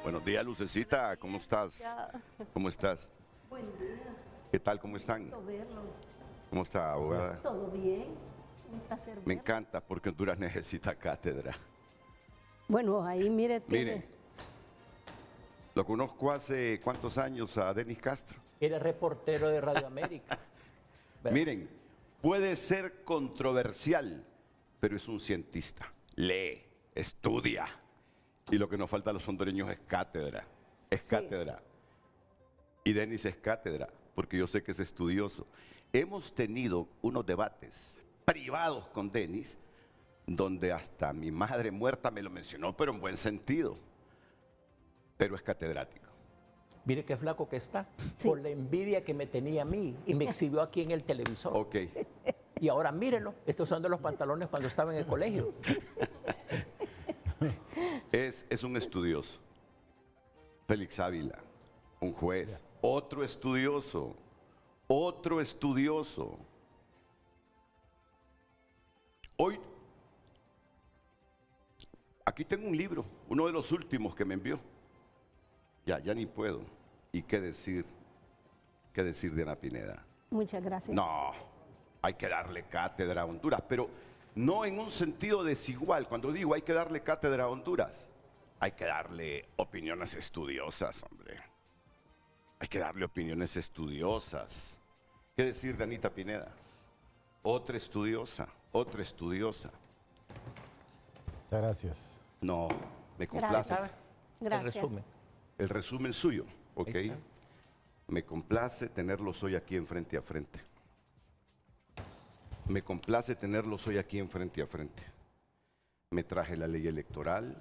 Buenos días, Lucecita. ¿Cómo estás? ¿Cómo estás? Buen día. ¿Qué tal? ¿Cómo están? Gusto verlo. ¿Cómo está, abogada? ¿Todo bien? Un placer Me verlo. encanta porque Honduras necesita cátedra. Bueno, ahí mire, tiene. Mire, lo conozco hace ¿cuántos años a Denis Castro? Era reportero de Radio América. Miren, puede ser controversial, pero es un cientista. Lee, estudia. Y lo que nos falta a los hondureños es cátedra. Es Sí. cátedra. Y Denis es cátedra, porque yo sé que es estudioso. Hemos tenido unos debates privados con Denis, donde hasta mi madre muerta me lo mencionó, pero en buen sentido. Pero es catedrático. Mire qué flaco que está, Sí. por la envidia que me tenía a mí y me exhibió aquí en el televisor. Ok. Y ahora mírelo, estos son de los pantalones cuando estaba en el colegio. Es un estudioso. Félix Ávila, un juez, otro estudioso, otro estudioso. Hoy, aquí tengo un libro, uno de los últimos que me envió. Ya ni puedo. ¿Y qué decir? ¿Qué decir de Ana Pineda? Muchas gracias. No, hay que darle cátedra a Honduras, pero no en un sentido desigual. Cuando digo hay que darle cátedra a Honduras, hay que darle opiniones estudiosas, hombre. Hay que darle opiniones estudiosas. ¿Qué decir de Anita Pineda? Otra estudiosa, otra estudiosa. Muchas gracias. No, me complace. ¿Sabe? El Gracias. resumen. El resumen suyo, ¿ok? Ahí está. Me complace tenerlos hoy aquí en frente a frente. Me complace tenerlos hoy aquí en frente a frente. Me traje la ley electoral,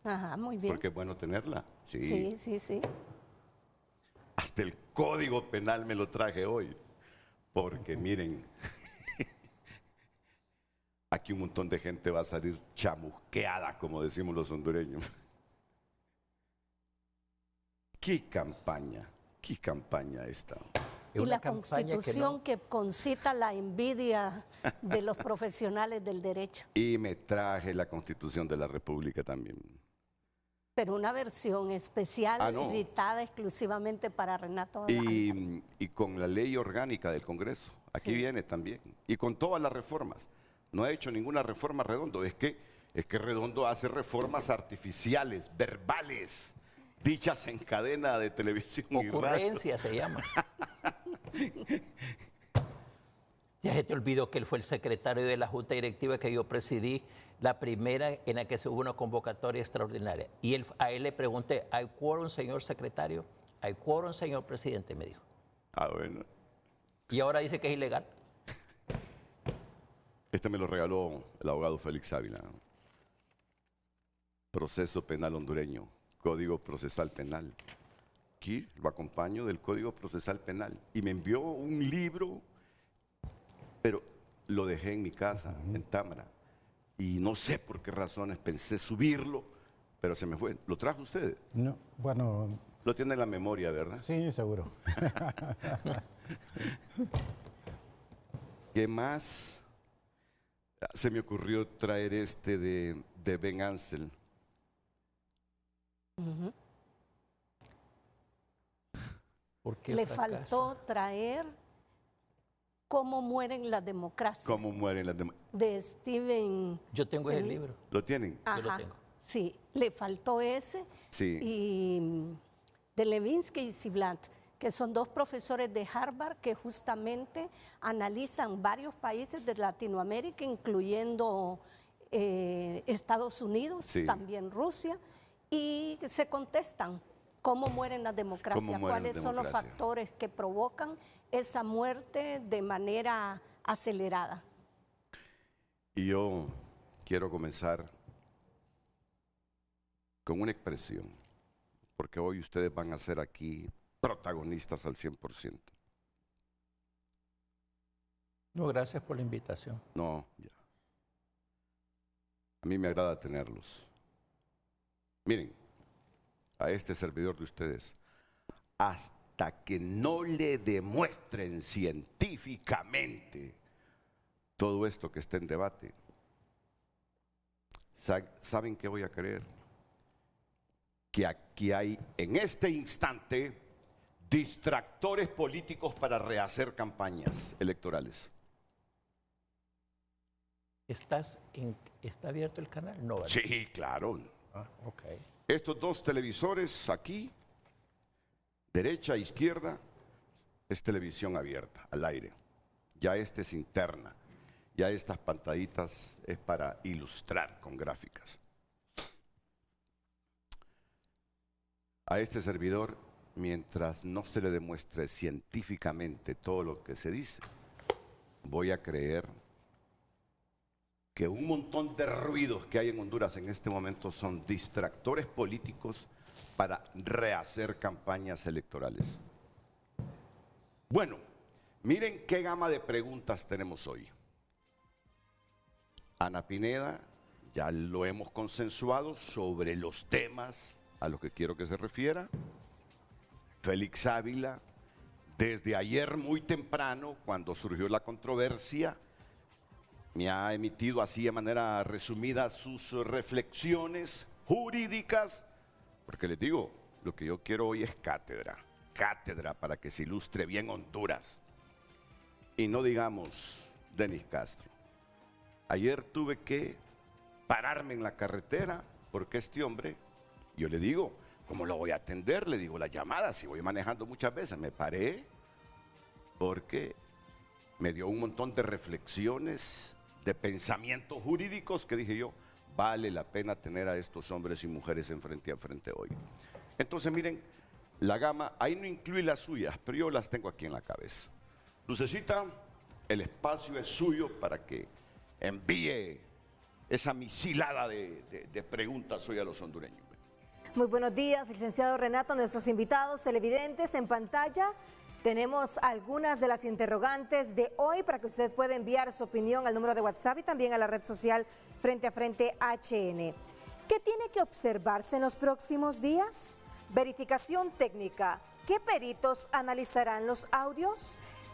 Ajá, muy bien. porque es bueno tenerla. Sí, sí, sí. Hasta el Código Penal me lo traje hoy. Porque miren, aquí un montón de gente va a salir chamusqueada, como decimos los hondureños. Qué campaña esta. Y una la campaña que Constitución que concita la envidia de los profesionales del derecho. Y me traje la Constitución de la República también. Pero una versión especial, Ah, no. editada exclusivamente para Renato Dávila. Y con la ley orgánica del Congreso. Aquí Sí. viene también. Y con todas las reformas. No ha hecho ninguna reforma Redondo. Es que Redondo hace reformas artificiales, verbales, dichas en cadena de televisión y radio. Ocurrencia se llama. Ya se te olvidó que él fue el secretario de la Junta Directiva que yo presidí, la primera en la que se hubo una convocatoria extraordinaria. Y a él le pregunté, ¿hay quórum, señor secretario? ¿Hay quórum, señor presidente? Me dijo. Ah, bueno. Y ahora dice que es ilegal. Este me lo regaló el abogado Félix Ávila. Proceso penal hondureño, Código Procesal Penal. Aquí lo acompaño del Código Procesal Penal. Y me envió un libro, pero lo dejé en mi casa, en Támara. Y no sé por qué razones pensé subirlo, pero se me fue. ¿Lo trajo usted? No, bueno, Lo tiene en la memoria, ¿verdad? sí, seguro. ¿Qué más? Se me ocurrió traer este de Ben Ansel. ¿Por qué Le fracasa? faltó traer Cómo mueren las democracias, ¿Cómo mueren las demás? de Steven. Yo tengo ese Semis. libro. ¿Lo tienen? Yo lo Ajá, tengo. sí, le faltó ese. Sí. Y de Levinsky y Ziblatt, que son dos profesores de Harvard que justamente analizan varios países de Latinoamérica, incluyendo Estados Unidos, Sí. también Rusia, y se contestan cómo mueren las democracias, ¿Cómo mueren las cuáles son los democracias? factores que provocan esa muerte de manera acelerada. Y yo quiero comenzar con una expresión, porque hoy ustedes van a ser aquí protagonistas al 100%. No, gracias por la invitación. No, ya. A mí me agrada tenerlos. Miren, a este servidor de ustedes, hasta que no le demuestren científicamente todo esto que está en debate, ¿saben qué voy a creer? que aquí hay en este instante distractores políticos para rehacer campañas electorales. ¿Está abierto el canal? No, ¿verdad? Sí, claro. Ah, ok. Estos dos televisores aquí, derecha e izquierda, es televisión abierta, al aire. Ya este es interna. Ya estas pantallitas es para ilustrar con gráficas. A este servidor, mientras no se le demuestre científicamente todo lo que se dice, voy a creer que un montón de ruidos que hay en Honduras en este momento son distractores políticos para rehacer campañas electorales. Bueno, miren qué gama de preguntas tenemos hoy. Ana Pineda, ya lo hemos consensuado sobre los temas a los que quiero que se refiera. Félix Ávila, desde ayer muy temprano, cuando surgió la controversia, me ha emitido así de manera resumida sus reflexiones jurídicas, porque les digo, lo que yo quiero hoy es cátedra para que se ilustre bien Honduras. Y no digamos Denis Castro. Ayer tuve que pararme en la carretera porque este hombre, yo le digo, ¿cómo lo voy a atender? Le digo, las llamadas, si voy manejando muchas veces, me paré porque me dio un montón de reflexiones, de pensamientos jurídicos que dije yo, vale la pena tener a estos hombres y mujeres enfrente a frente hoy. Entonces miren, la gama, ahí no incluye las suyas, pero yo las tengo aquí en la cabeza. Lucecita, el espacio es suyo para que envíe esa misilada de preguntas hoy a los hondureños. Muy buenos días, licenciado Renato, nuestros invitados televidentes en pantalla. Tenemos algunas de las interrogantes de hoy para que usted pueda enviar su opinión al número de WhatsApp y también a la red social Frente a Frente HN. ¿Qué tiene que observarse en los próximos días? Verificación técnica. ¿Qué peritos analizarán los audios?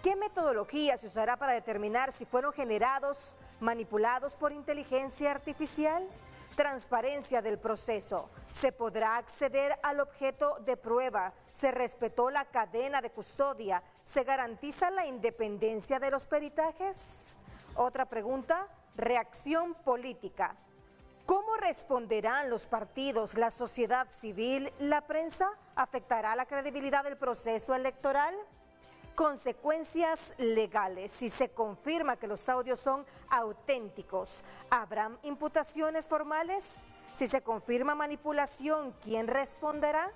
¿Qué metodología se usará para determinar si fueron generados, manipulados por inteligencia artificial? Transparencia del proceso. ¿Se podrá acceder al objeto de prueba? ¿Se respetó la cadena de custodia? ¿Se garantiza la independencia de los peritajes? Otra pregunta, reacción política. ¿Cómo responderán los partidos, la sociedad civil, la prensa? ¿Afectará la credibilidad del proceso electoral? Consecuencias legales. Si se confirma que los audios son auténticos, ¿habrán imputaciones formales? Si se confirma manipulación, ¿quién responderá?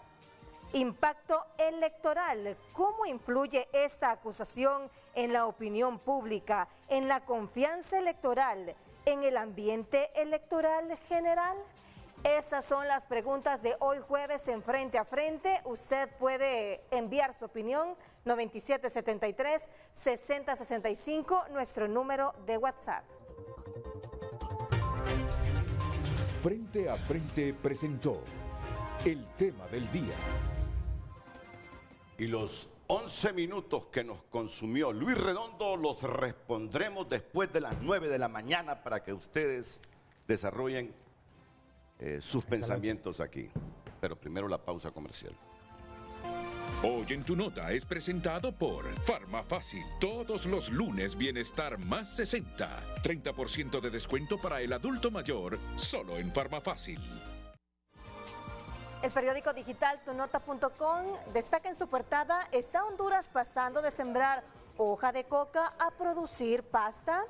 Impacto electoral. ¿Cómo influye esta acusación en la opinión pública, en la confianza electoral, en el ambiente electoral general? Esas son las preguntas de hoy jueves en Frente a Frente. Usted puede enviar su opinión 9773-6065, nuestro número de WhatsApp. Frente a Frente presentó el tema del día. Y los 11 minutos que nos consumió Luis Redondo los respondremos después de las 9 de la mañana para que ustedes desarrollen sus pensamientos aquí. Pero primero la pausa comercial. Hoy en tu nota es presentado por Farmafácil. Todos los lunes Bienestar más 60. 30% de descuento para el adulto mayor, solo en Farmafácil. El periódico digital tunota.com destaca en su portada: ¿está Honduras pasando de sembrar hoja de coca a producir pasta?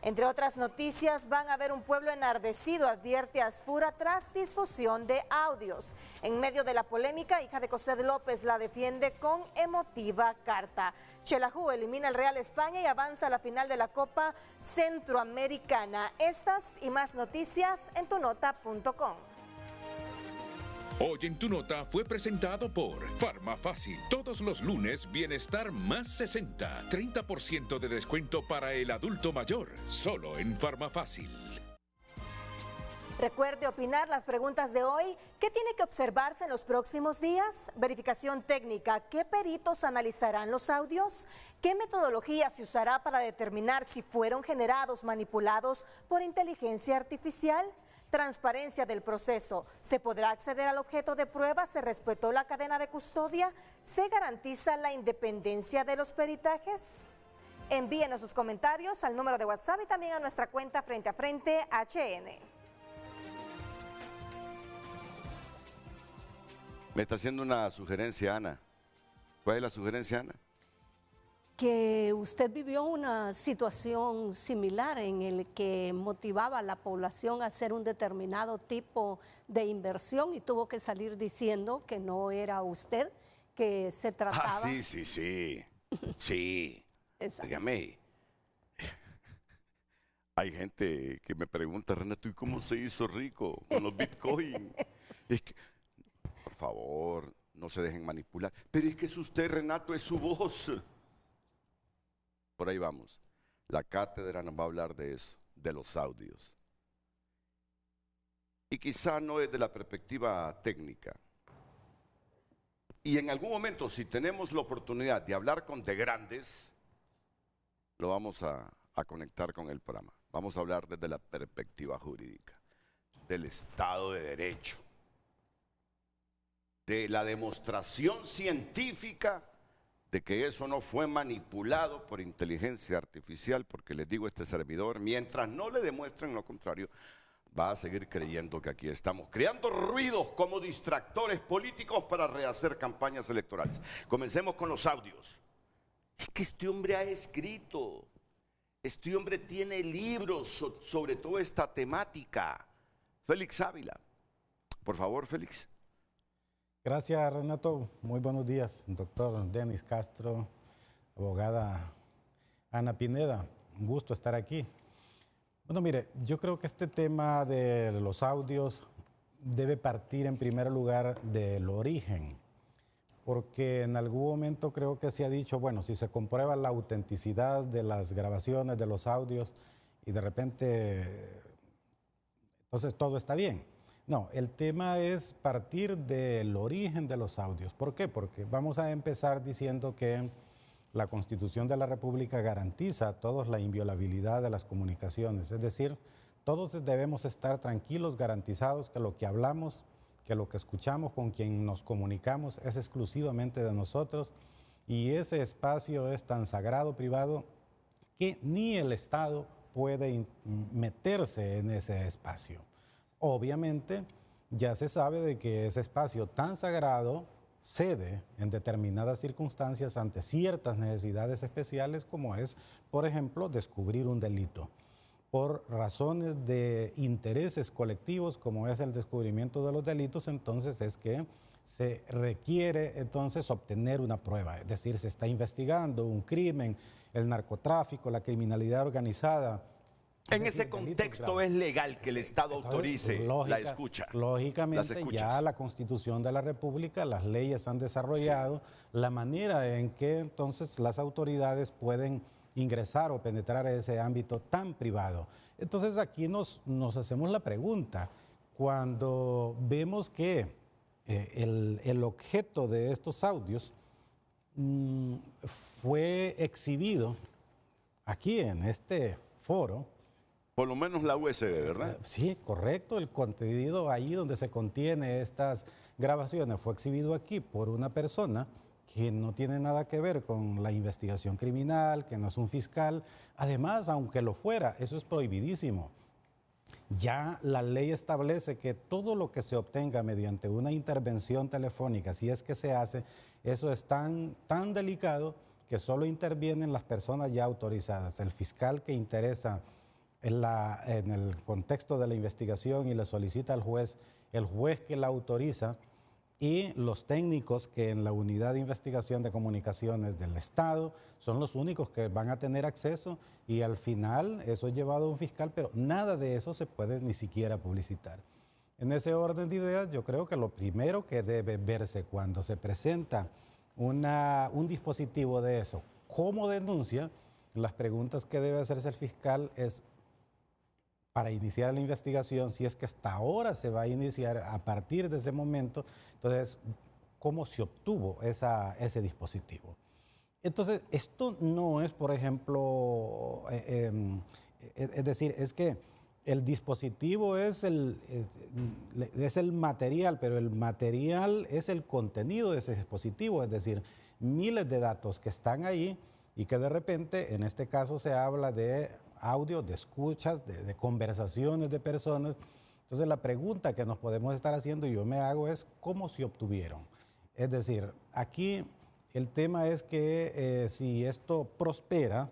Entre otras noticias, van a ver un pueblo enardecido, advierte Asfura tras difusión de audios. En medio de la polémica, hija de José López la defiende con emotiva carta. Xelajú elimina al Real España y avanza a la final de la Copa Centroamericana. Estas y más noticias en tunota.com. Hoy en tu nota fue presentado por Farmafácil. Todos los lunes Bienestar más 60. 30% de descuento para el adulto mayor, solo en Farmafácil. Recuerde opinar las preguntas de hoy. ¿Qué tiene que observarse en los próximos días? Verificación técnica. ¿Qué peritos analizarán los audios? ¿Qué metodología se usará para determinar si fueron generados, manipulados por inteligencia artificial? Transparencia del proceso. ¿Se podrá acceder al objeto de prueba? ¿Se respetó la cadena de custodia? ¿Se garantiza la independencia de los peritajes? Envíenos sus comentarios al número de WhatsApp y también a nuestra cuenta Frente a Frente HN. Me está haciendo una sugerencia, Ana. ¿Cuál es la sugerencia, Ana? Que usted vivió una situación similar en el que motivaba a la población a hacer un determinado tipo de inversión y tuvo que salir diciendo que no era usted, que se trataba... Ah, sí. Sí. Exacto. Dígame. Hay gente que me pregunta, Renato, ¿y cómo se hizo rico con los Bitcoin? Es que, por favor, no se dejen manipular. Pero es que es usted, Renato, es su voz. Por ahí vamos. La cátedra nos va a hablar de eso, de los audios. Y quizá no desde la perspectiva técnica. Y en algún momento, si tenemos la oportunidad de hablar con de grandes, lo vamos a conectar con el programa. Vamos a hablar desde la perspectiva jurídica, del Estado de Derecho, de la demostración científica de que eso no fue manipulado por inteligencia artificial, porque les digo, este servidor, mientras no le demuestren lo contrario, va a seguir creyendo que aquí estamos creando ruidos como distractores políticos para rehacer campañas electorales. Comencemos con los audios. Es que este hombre ha escrito, este hombre tiene libros sobre toda esta temática. Félix Ávila. Por favor, Félix. Gracias, Renato. Muy buenos días, doctor Denis Castro, abogada Ana Pineda. Un gusto estar aquí. Bueno, mire, yo creo que este tema de los audios debe partir en primer lugar del origen, porque en algún momento creo que se ha dicho, bueno, si se comprueba la autenticidad de las grabaciones, de los audios, y de repente, entonces todo está bien. No, el tema es partir del origen de los audios. ¿Por qué? Porque vamos a empezar diciendo que la Constitución de la República garantiza a todos la inviolabilidad de las comunicaciones. Es decir, todos debemos estar tranquilos, garantizados que lo que hablamos, que lo que escuchamos, con quien nos comunicamos es exclusivamente de nosotros y ese espacio es tan sagrado, privado, que ni el Estado puede meterse en ese espacio. Obviamente, ya se sabe de que ese espacio tan sagrado cede en determinadas circunstancias ante ciertas necesidades especiales, como es, por ejemplo, descubrir un delito. Por razones de intereses colectivos, como es el descubrimiento de los delitos, entonces es que se requiere entonces obtener una prueba. Es decir, se está investigando un crimen, el narcotráfico, la criminalidad organizada. En ese contexto es legal que el Estado autorice la escucha. Lógicamente, ya la Constitución de la República, las leyes han desarrollado la manera en que entonces las autoridades pueden ingresar o penetrar a ese ámbito tan privado. Entonces aquí nos hacemos la pregunta, cuando vemos que el objeto de estos audios fue exhibido aquí en este foro. Por lo menos la USB, ¿verdad? Sí, correcto. El contenido ahí donde se contiene estas grabaciones fue exhibido aquí por una persona que no tiene nada que ver con la investigación criminal, que no es un fiscal. Además, aunque lo fuera, eso es prohibidísimo. Ya la ley establece que todo lo que se obtenga mediante una intervención telefónica, si es que se hace, eso es tan delicado que solo intervienen las personas ya autorizadas. El fiscal que interesa en el contexto de la investigación y le solicita al juez, el juez que la autoriza y los técnicos que en la unidad de investigación de comunicaciones del Estado son los únicos que van a tener acceso y al final eso es llevado a un fiscal, pero nada de eso se puede ni siquiera publicitar. En ese orden de ideas, yo creo que lo primero que debe verse cuando se presenta un dispositivo de eso como denuncia, las preguntas que debe hacerse el fiscal es, para iniciar la investigación, si es que hasta ahora se va a iniciar a partir de ese momento, entonces, ¿cómo se obtuvo ese dispositivo? Entonces, esto no es, por ejemplo, es decir, es que el dispositivo es el material, pero el material es el contenido de ese dispositivo, es decir, miles de datos que están ahí y que de repente, en este caso se habla de audio, de escuchas, de conversaciones de personas. Entonces la pregunta que nos podemos estar haciendo y yo me hago es ¿cómo se obtuvieron? Es decir, aquí el tema es que si esto prospera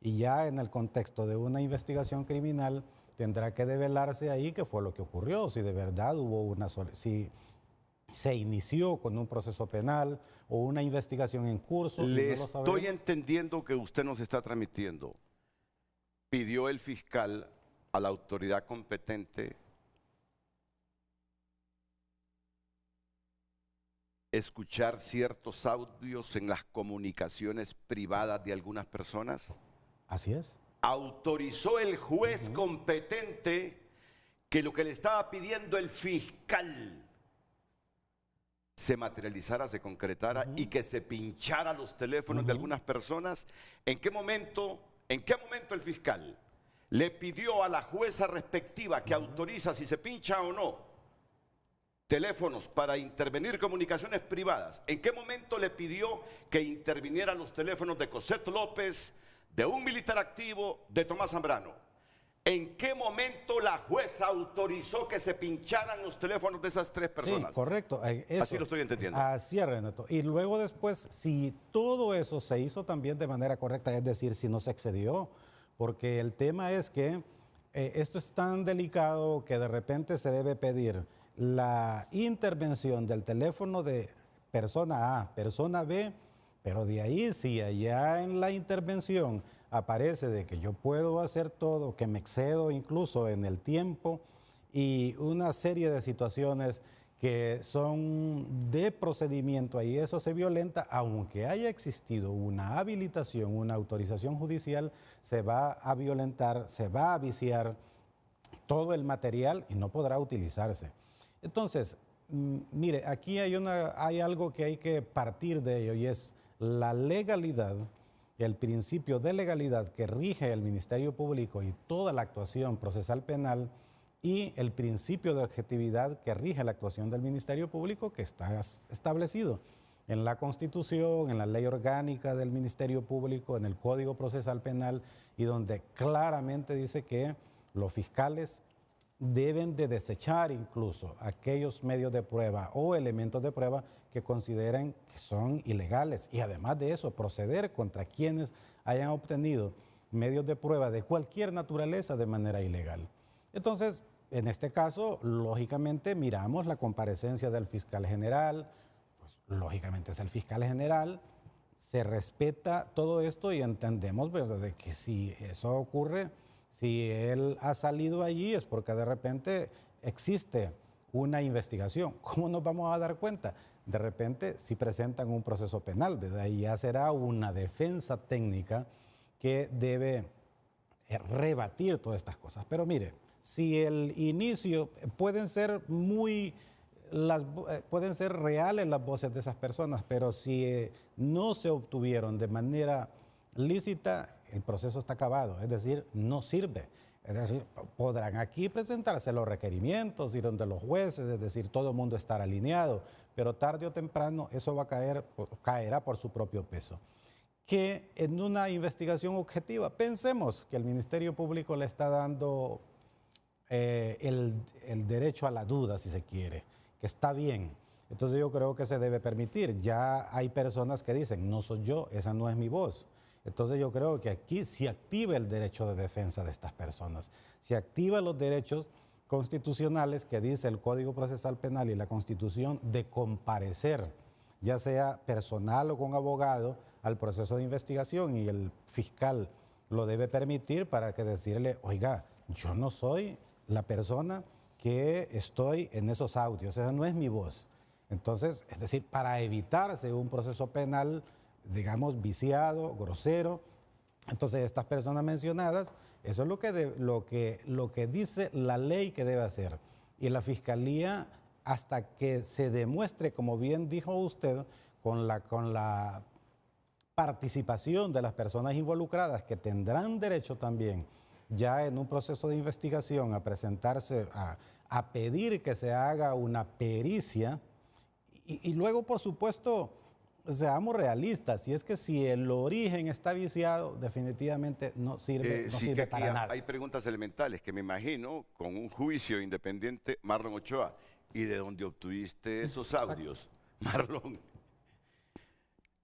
y ya en el contexto de una investigación criminal tendrá que develarse ahí qué fue lo que ocurrió, si de verdad hubo si se inició con un proceso penal o una investigación en curso. Le estoy entendiendo que usted nos está transmitiendo. Pidió el fiscal a la autoridad competente escuchar ciertos audios en las comunicaciones privadas de algunas personas. Así es. Autorizó el juez competente que lo que le estaba pidiendo el fiscal se materializara, se concretara y que se pinchara los teléfonos de algunas personas. ¿En qué momento el fiscal le pidió a la jueza respectiva que autoriza si se pincha o no teléfonos para intervenir comunicaciones privadas? ¿En qué momento le pidió que intervinieran los teléfonos de Cosette López, de un militar activo, de Tomás Zambrano? ¿En qué momento la jueza autorizó que se pincharan los teléfonos de esas tres personas? Sí, correcto. Eso. Así lo estoy entendiendo. Así es, Renato. Y luego después, si todo eso se hizo también de manera correcta, es decir, si no se excedió, porque el tema es que esto es tan delicado que de repente se debe pedir la intervención del teléfono de persona A, persona B, pero de ahí si allá en la intervención aparece de que yo puedo hacer todo, que me excedo incluso en el tiempo y una serie de situaciones que son de procedimiento y eso se violenta, aunque haya existido una habilitación, una autorización judicial, se va a violentar, se va a viciar todo el material y no podrá utilizarse. Entonces, mire, aquí hay algo que hay que partir de ello y es la legalidad, el principio de legalidad que rige el Ministerio Público y toda la actuación procesal penal y el principio de objetividad que rige la actuación del Ministerio Público que está establecido en la Constitución, en la ley orgánica del Ministerio Público, en el Código Procesal Penal y donde claramente dice que los fiscales deben de desechar incluso aquellos medios de prueba o elementos de prueba que consideren que son ilegales y además de eso proceder contra quienes hayan obtenido medios de prueba de cualquier naturaleza de manera ilegal. Entonces, en este caso, lógicamente miramos la comparecencia del fiscal general, pues lógicamente es el fiscal general, se respeta todo esto y entendemos, ¿verdad?, de que si eso ocurre, si él ha salido allí es porque de repente existe una investigación. ¿Cómo nos vamos a dar cuenta? De repente si presentan un proceso penal, ¿verdad? Y ya será una defensa técnica que debe rebatir todas estas cosas. Pero mire, si el inicio pueden ser reales las voces de esas personas, pero si no se obtuvieron de manera lícita, el proceso está acabado, es decir, no sirve. Es decir, podrán aquí presentarse los requerimientos, ir donde los jueces, es decir, todo el mundo estará alineado, pero tarde o temprano eso va a caerá por su propio peso. Que en una investigación objetiva, pensemos que el Ministerio Público le está dando el derecho a la duda, si se quiere, que está bien. Entonces yo creo que se debe permitir. Ya hay personas que dicen, no soy yo, esa no es mi voz. Entonces yo creo que aquí se activa el derecho de defensa de estas personas, se activan los derechos constitucionales que dice el Código Procesal Penal y la Constitución de comparecer, ya sea personal o con abogado, al proceso de investigación y el fiscal lo debe permitir para que decirle, oiga, yo no soy la persona que estoy en esos audios, esa no es mi voz. Entonces, es decir, para evitarse un proceso penal, digamos, viciado, grosero. Entonces, estas personas mencionadas, eso es lo que dice la ley que debe hacer. Y la Fiscalía, hasta que se demuestre, como bien dijo usted, con la participación de las personas involucradas, que tendrán derecho también ya en un proceso de investigación a presentarse, a pedir que se haga una pericia y luego, por supuesto, seamos realistas, y es que si el origen está viciado, definitivamente no sirve, no Sí, sirve que aquí para nada. hay preguntas elementales que me imagino con un juicio independiente, Marlon Ochoa, ¿y de dónde obtuviste esos audios? Marlon,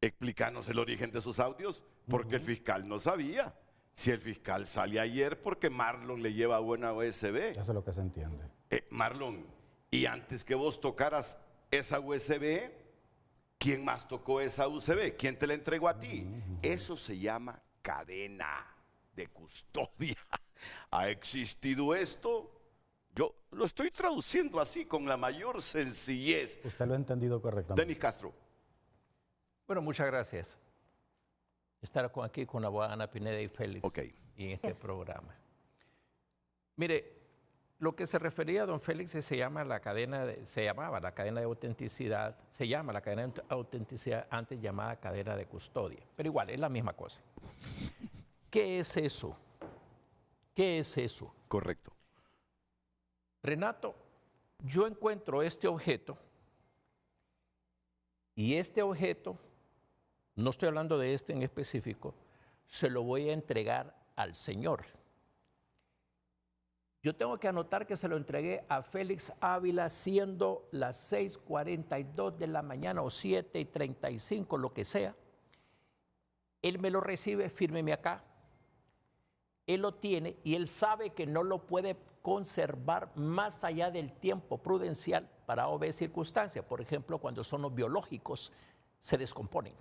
explícanos el origen de esos audios, porque el fiscal no sabía. Si el fiscal sale ayer porque Marlon le lleva buena USB. Eso es lo que se entiende. Marlon, y antes que vos tocaras esa USB, ¿quién más tocó esa USB? ¿Quién te la entregó a ti? Eso se llama cadena de custodia. ¿Ha existido esto? Yo lo estoy traduciendo así con la mayor sencillez. Usted lo ha entendido correctamente. Denis Castro. Bueno, muchas gracias. Estar aquí con la abogada Ana Pineda y Félix Ok. y en este programa. Mire, lo que se refería a don Félix se llamaba la cadena de autenticidad, se llama la cadena de autenticidad, antes llamada cadena de custodia, pero igual es la misma cosa. ¿Qué es eso? ¿Qué es eso? Correcto. Renato, yo encuentro este objeto y este objeto, no estoy hablando de este en específico, se lo voy a entregar al señor. Yo tengo que anotar que se lo entregué a Félix Ávila siendo las 6:42 de la mañana o 7:35, lo que sea. Él me lo recibe, fírmeme acá. Él lo tiene y él sabe que no lo puede conservar más allá del tiempo prudencial para O, B circunstancias. Por ejemplo, cuando son los biológicos, se descomponen.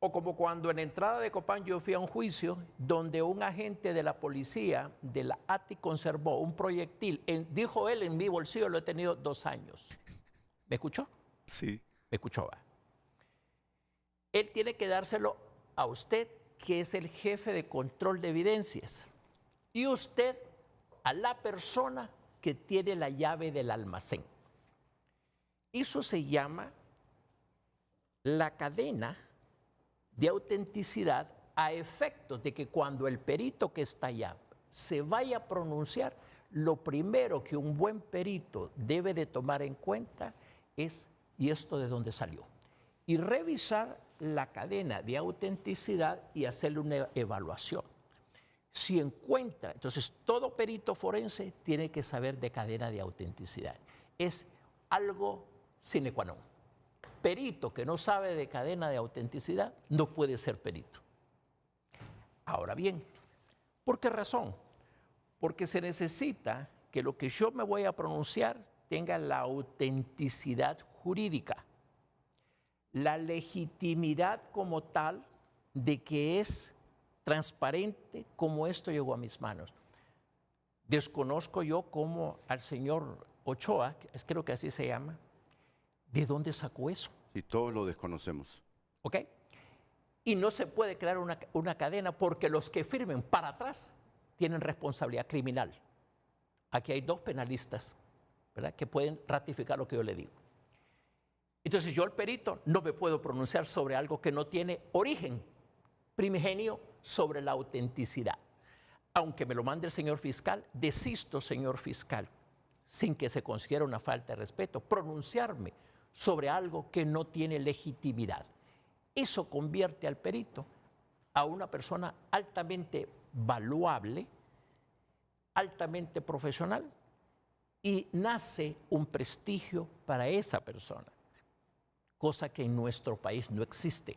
O como cuando en entrada de Copán yo fui a un juicio donde un agente de la policía de la ATI conservó un proyectil. Dijo él, en mi bolsillo lo he tenido 2 años. ¿Me escuchó? Sí. Me escuchó, va. Él tiene que dárselo a usted, que es el jefe de control de evidencias. Y usted a la persona que tiene la llave del almacén. Eso se llama la cadena de autenticidad a efectos de que cuando el perito que está allá se vaya a pronunciar, lo primero que un buen perito debe de tomar en cuenta es, ¿y esto de dónde salió? Y revisar la cadena de autenticidad y hacerle una evaluación. Si encuentra, entonces todo perito forense tiene que saber de cadena de autenticidad. Es algo sine qua non. Perito que no sabe de cadena de autenticidad no puede ser perito. Ahora bien, ¿por qué razón? Porque se necesita que lo que yo me voy a pronunciar tenga la autenticidad jurídica, la legitimidad como tal de que es transparente como esto llegó a mis manos. Desconozco yo cómo al señor Ochoa, creo que así se llama, ¿de dónde sacó eso? Y todos lo desconocemos. ¿Ok? Y no se puede crear una cadena porque los que firmen para atrás tienen responsabilidad criminal. Aquí hay 2 penalistas, ¿verdad?, que pueden ratificar lo que yo le digo. Entonces yo, el perito, no me puedo pronunciar sobre algo que no tiene origen primigenio sobre la autenticidad. Aunque me lo mande el señor fiscal, desisto, señor fiscal, sin que se considere una falta de respeto, pronunciarme sobre algo que no tiene legitimidad. Eso convierte al perito a una persona altamente valuable, altamente profesional, y nace un prestigio para esa persona, cosa que en nuestro país no existe.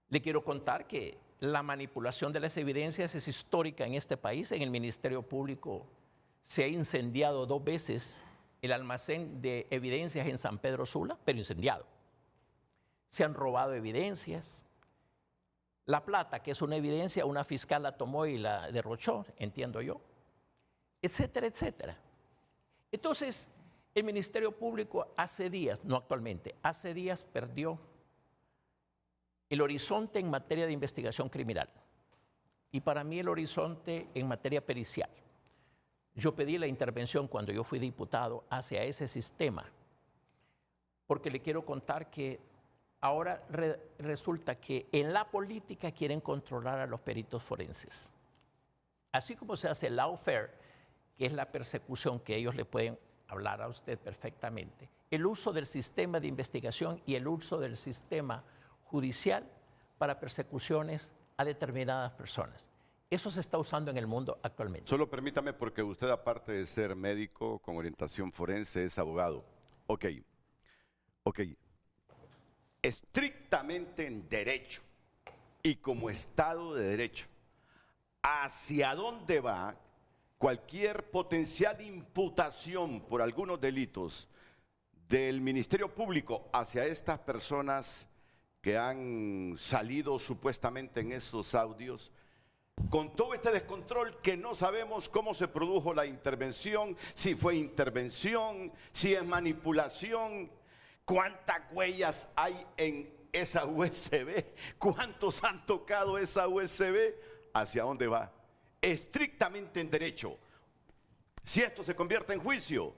Le quiero contar que la manipulación de las evidencias es histórica en este país. En el Ministerio Público se ha incendiado 2 veces el almacén de evidencias en San Pedro Sula, pero incendiado. Se han robado evidencias. La plata, que es una evidencia, una fiscal la tomó y la derrochó, entiendo yo, etcétera, etcétera. Entonces, el Ministerio Público hace días, no actualmente, hace días perdió el horizonte en materia de investigación criminal y para mí el horizonte en materia pericial. Yo pedí la intervención cuando yo fui diputado hacia ese sistema, porque le quiero contar que ahora resulta que en la política quieren controlar a los peritos forenses. así como se hace el lawfare, que es la persecución que ellos le pueden hablar a usted perfectamente, el uso del sistema de investigación y el uso del sistema judicial para persecuciones a determinadas personas. Eso se está usando en el mundo actualmente. Solo permítame, porque usted, aparte de ser médico con orientación forense, es abogado. Ok. Estrictamente en derecho y como Estado de Derecho, ¿hacia dónde va cualquier potencial imputación por algunos delitos del Ministerio Público hacia estas personas que han salido supuestamente en esos audios? Con todo este descontrol que no sabemos cómo se produjo la intervención, si fue intervención, si es manipulación, cuántas huellas hay en esa USB, cuántos han tocado esa USB, ¿hacia dónde va? Estrictamente en derecho. Si esto se convierte en juicio.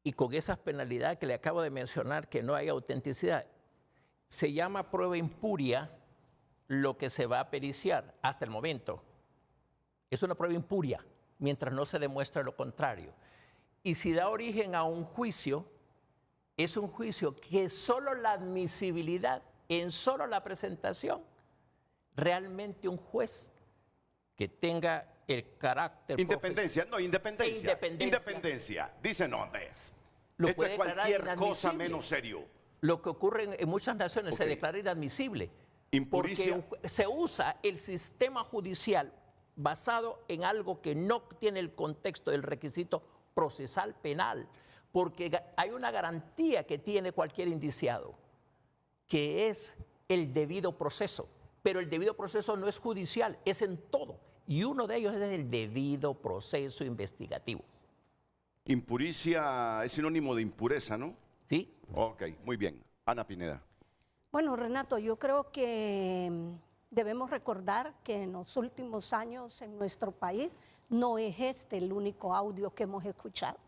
Y con esas penalidades que le acabo de mencionar, que no hay autenticidad, se llama prueba impuria lo que se va a periciar hasta el momento. Es una prueba impuria, mientras no se demuestre lo contrario. Y si da origen a un juicio, es un juicio que solo la admisibilidad, en solo la presentación, realmente un juez que tenga el carácter... Independencia, no, independencia. Independencia. Dice, no, ves. Esto es cualquier cosa menos serio. Lo que ocurre en muchas naciones se declara inadmisible. Impuricia. Porque se usa el sistema judicial basado en algo que no tiene el contexto del requisito procesal penal, porque hay una garantía que tiene cualquier indiciado, que es el debido proceso. Pero el debido proceso no es judicial, es en todo. Y uno de ellos es el debido proceso investigativo. Impuricia es sinónimo de impureza, ¿no? Sí. Ok, muy bien. Ana Pineda. Bueno, Renato, yo creo que debemos recordar que en los últimos años en nuestro país no es este el único audio que hemos escuchado,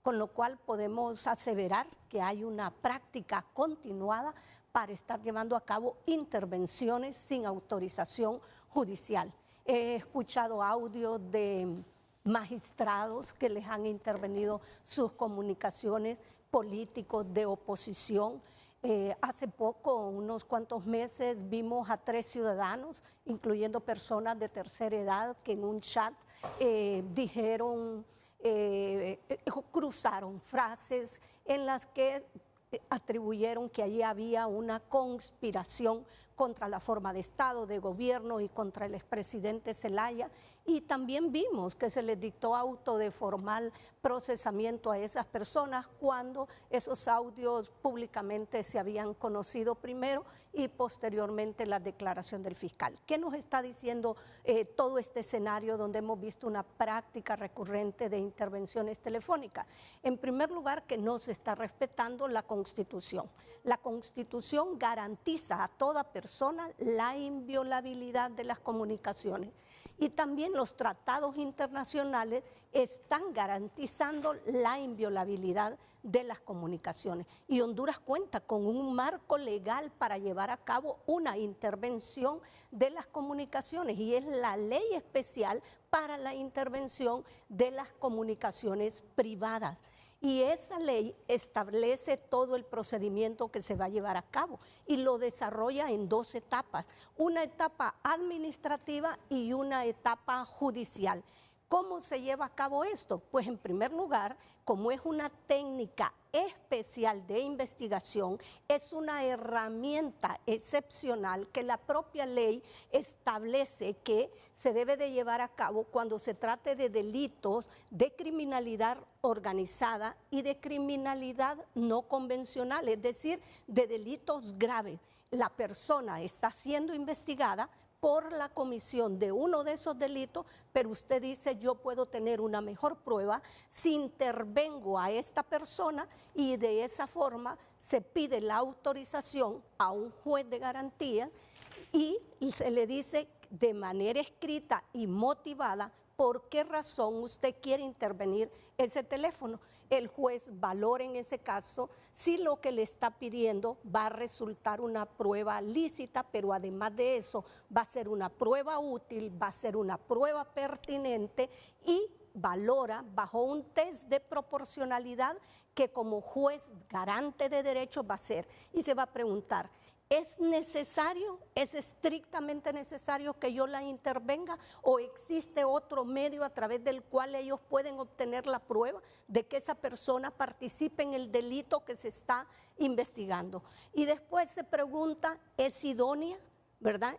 con lo cual podemos aseverar que hay una práctica continuada para estar llevando a cabo intervenciones sin autorización judicial. He escuchado audios de magistrados que les han intervenido sus comunicaciones, políticos de oposición. Hace poco, unos cuantos meses, vimos a 3 ciudadanos, incluyendo personas de tercera edad, que en un chat dijeron, cruzaron frases en las que atribuyeron que allí había una conspiración contra la forma de Estado, de gobierno y contra el expresidente Zelaya. Y también vimos que se les dictó auto de formal procesamiento a esas personas cuando esos audios públicamente se habían conocido primero y posteriormente la declaración del fiscal. ¿Qué nos está diciendo todo este escenario donde hemos visto una práctica recurrente de intervenciones telefónicas? En primer lugar, que no se está respetando la Constitución. La Constitución garantiza a toda persona la inviolabilidad de las comunicaciones y también los tratados internacionales están garantizando la inviolabilidad de las comunicaciones. Y Honduras cuenta con un marco legal para llevar a cabo una intervención de las comunicaciones y es la ley especial para la intervención de las comunicaciones privadas. Y esa ley establece todo el procedimiento que se va a llevar a cabo y lo desarrolla en 2 etapas, una etapa administrativa y una etapa judicial. ¿Cómo se lleva a cabo esto? Pues en primer lugar, como es una técnica especial de investigación, es una herramienta excepcional que la propia ley establece que se debe de llevar a cabo cuando se trate de delitos de criminalidad organizada y de criminalidad no convencional, es decir, de delitos graves. La persona está siendo investigada por la comisión de uno de esos delitos, pero usted dice, yo puedo tener una mejor prueba si intervengo a esta persona y de esa forma se pide la autorización a un juez de garantía y se le dice de manera escrita y motivada por qué razón usted quiere intervenir ese teléfono. El juez valora en ese caso si lo que le está pidiendo va a resultar una prueba lícita, pero además de eso va a ser una prueba útil, va a ser una prueba pertinente y valora bajo un test de proporcionalidad que como juez garante de derechos va a hacer y se va a preguntar, ¿es necesario, es estrictamente necesario que yo la intervenga o existe otro medio a través del cual ellos pueden obtener la prueba de que esa persona participe en el delito que se está investigando? Y después se pregunta, ¿es idónea? ¿Verdad?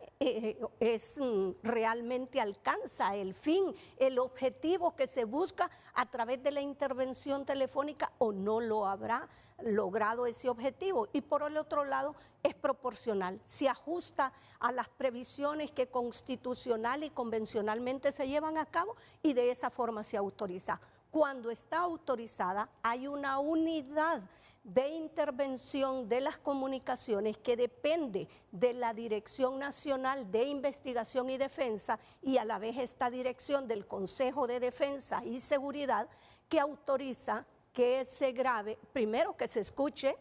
Realmente alcanza el fin, el objetivo que se busca a través de la intervención telefónica o no lo habrá logrado ese objetivo. Y por el otro lado, es proporcional, se ajusta a las previsiones que constitucional y convencionalmente se llevan a cabo y de esa forma se autoriza. Cuando está autorizada, hay una unidad de intervención de las comunicaciones que depende de la Dirección Nacional de Investigación y Defensa y a la vez esta dirección del Consejo de Defensa y Seguridad que autoriza que se grabe, primero que se escuche,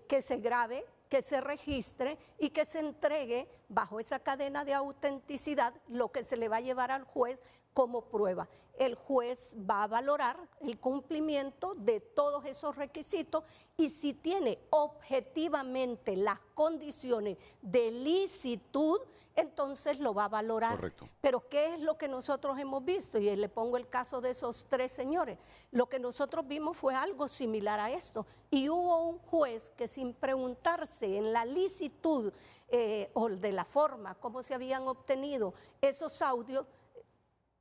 que se grabe, que se registre y que se entregue bajo esa cadena de autenticidad lo que se le va a llevar al juez como prueba. El juez va a valorar el cumplimiento de todos esos requisitos y si tiene objetivamente las condiciones de licitud, entonces lo va a valorar. Correcto. Pero ¿qué es lo que nosotros hemos visto? Y le pongo el caso de esos 3 señores. Lo que nosotros vimos fue algo similar a esto. Y hubo un juez que sin preguntarse en la licitud o de la forma como se habían obtenido esos audios,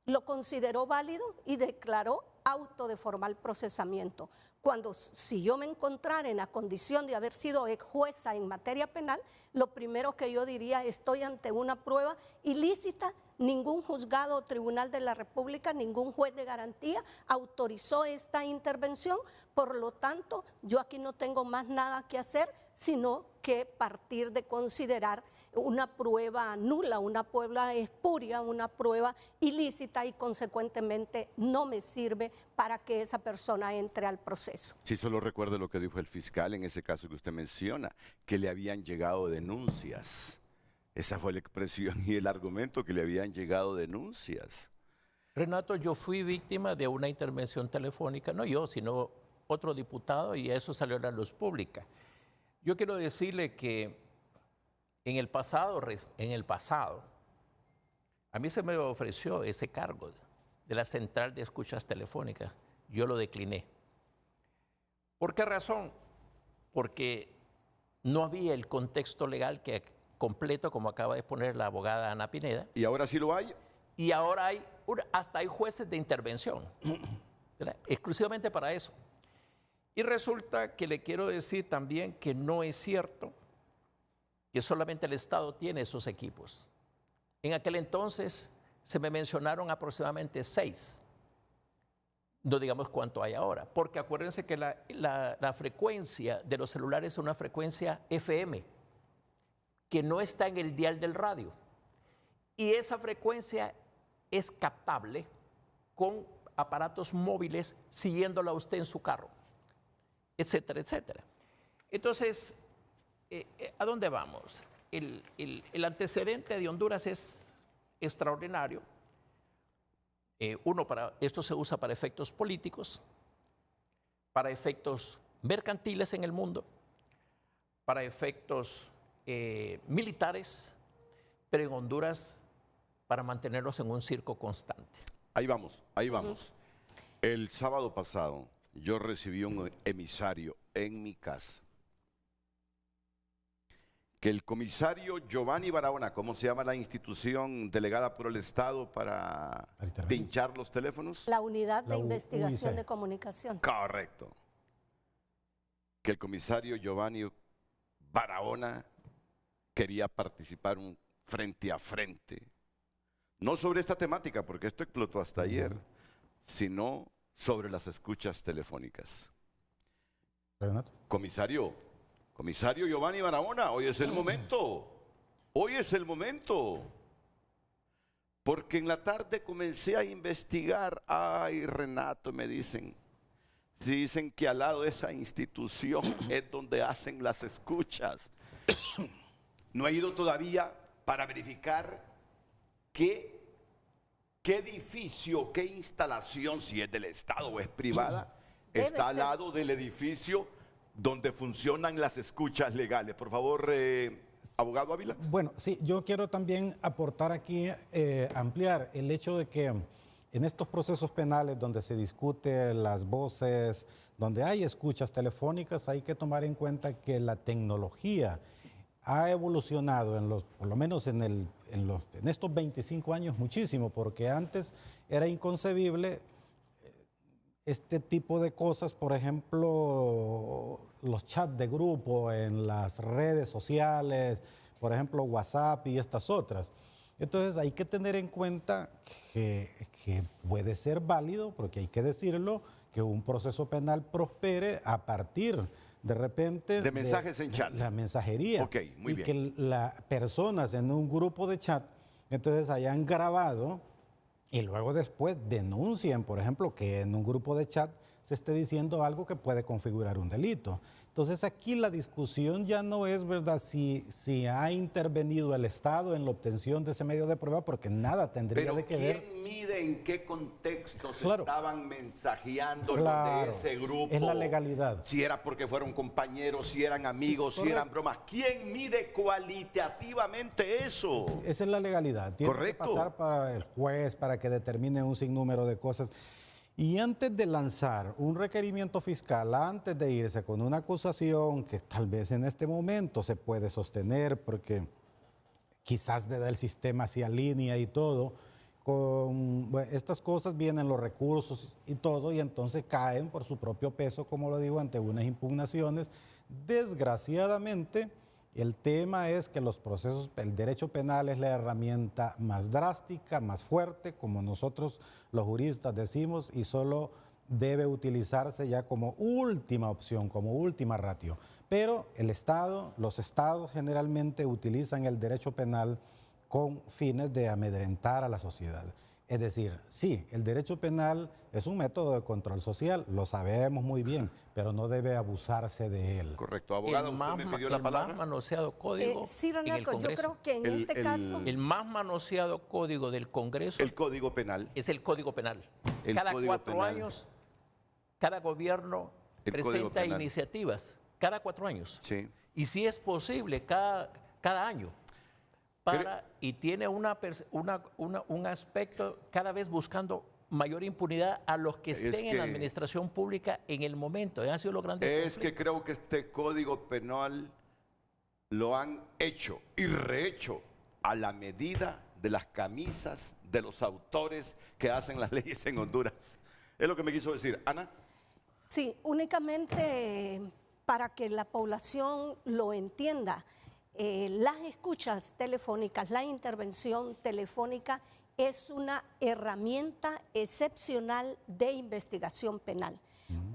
lo consideró válido y declaró auto de formal procesamiento. Cuando si yo me encontrara en la condición de haber sido jueza en materia penal, lo primero que yo diría, estoy ante una prueba ilícita, ningún juzgado o tribunal de la República, ningún juez de garantía autorizó esta intervención, por lo tanto, yo aquí no tengo más nada que hacer, sino que partir de considerar una prueba nula, una prueba espuria, una prueba ilícita y consecuentemente no me sirve para que esa persona entre al proceso. Sí, solo recuerde lo que dijo el fiscal en ese caso que usted menciona, que le habían llegado denuncias. Esa fue la expresión y el argumento, que le habían llegado denuncias. Renato, yo fui víctima de una intervención telefónica, no yo, sino otro diputado, y eso salió a la luz pública. Yo quiero decirle que en el pasado, a mí se me ofreció ese cargo de la central de escuchas telefónicas. Yo lo decliné. ¿Por qué razón? Porque no había el contexto legal completo, como acaba de exponer la abogada Ana Pineda. ¿Y ahora sí lo hay? Y ahora hasta hay jueces de intervención, ¿verdad? Exclusivamente para eso. Y resulta que le quiero decir también que no es cierto que solamente el Estado tiene esos equipos. En aquel entonces se me mencionaron aproximadamente 6. No digamos cuánto hay ahora, porque acuérdense que la frecuencia de los celulares es una frecuencia FM, que no está en el dial del radio. Y esa frecuencia es captable con aparatos móviles siguiéndola a usted en su carro, etcétera, etcétera. Entonces, ¿a dónde vamos? El antecedente de Honduras es extraordinario. Esto se usa para efectos políticos, para efectos mercantiles en el mundo, para efectos militares, pero en Honduras para mantenerlos en un circo constante. Ahí vamos, ahí vamos. El sábado pasado yo recibí un emisario en mi casa, que el comisario Giovanni Barahona, ¿cómo se llama la institución delegada por el Estado para pinchar los teléfonos? La Unidad de La Investigación UIC. de Comunicación. Correcto. Que el comisario Giovanni Barahona quería participar frente a frente, no sobre esta temática, porque esto explotó hasta ayer, sino sobre las escuchas telefónicas. Renato. Comisario Giovanni Barahona, hoy es el momento. Hoy es el momento. Porque en la tarde comencé a investigar. Ay, Renato, me dicen. Dicen que al lado de esa institución es donde hacen las escuchas. No he ido todavía para verificar qué edificio, qué instalación, si es del Estado o es privada, está al lado del edificio donde funcionan las escuchas legales. Por favor, abogado Ávila. Bueno, sí, yo quiero también aportar aquí, ampliar el hecho de que en estos procesos penales donde se discute las voces, donde hay escuchas telefónicas, hay que tomar en cuenta que la tecnología ha evolucionado por lo menos en estos 25 años muchísimo, porque antes era inconcebible este tipo de cosas, por ejemplo, los chats de grupo en las redes sociales, por ejemplo, WhatsApp y estas otras. Entonces hay que tener en cuenta que puede ser válido, porque hay que decirlo, que un proceso penal prospere a partir de repente de mensajes en chat. La mensajería. Ok, muy bien. Y que las personas en un grupo de chat, entonces hayan grabado y luego después denuncien, por ejemplo, que en un grupo de chat se esté diciendo algo que puede configurar un delito. Entonces aquí la discusión ya no es, ¿verdad?, si ha intervenido el Estado en la obtención de ese medio de prueba, porque nada tendría de que ver. Pero ¿quién mide en qué contexto se Claro. estaban mensajeando los Claro, de ese grupo? es la legalidad. Si era porque fueron compañeros, si eran amigos, Sí, si eran bromas. ¿Quién mide cualitativamente eso? Esa es la legalidad. Tiene Correcto. que pasar para el juez para que determine un sinnúmero de cosas. Y antes de lanzar un requerimiento fiscal, antes de irse con una acusación que tal vez en este momento se puede sostener porque quizás el sistema se alinea y todo, estas cosas vienen los recursos y todo, y entonces caen por su propio peso, como lo digo, ante unas impugnaciones. Desgraciadamente, el tema es que los procesos, el derecho penal es la herramienta más drástica, más fuerte, como nosotros los juristas decimos, y solo debe utilizarse ya como última opción, como última ratio. Pero el Estado, los estados generalmente utilizan el derecho penal con fines de amedrentar a la sociedad. Es decir, sí, el derecho penal es un método de control social, lo sabemos muy bien, pero no debe abusarse de él. Correcto. Abogado, usted me pidió la El más palabra. manoseado código Sí, en el Renato, yo Congreso. creo que en este caso... El más manoseado código del Congreso El Código Penal. es el Código Penal. El Cada Código 4 Penal. años, cada gobierno El Código presenta Penal. iniciativas, cada 4 años. Sí. Y si es posible, cada año. Y tiene un aspecto cada vez buscando mayor impunidad a los que estén en la administración pública en el momento. Han sido los grandes Es que creo que este Código Penal lo han hecho y rehecho a la medida de las camisas de los autores que hacen las leyes en Honduras. Es lo que me quiso decir. Ana. Sí, únicamente para que la población lo entienda, las escuchas telefónicas, la intervención telefónica es una herramienta excepcional de investigación penal.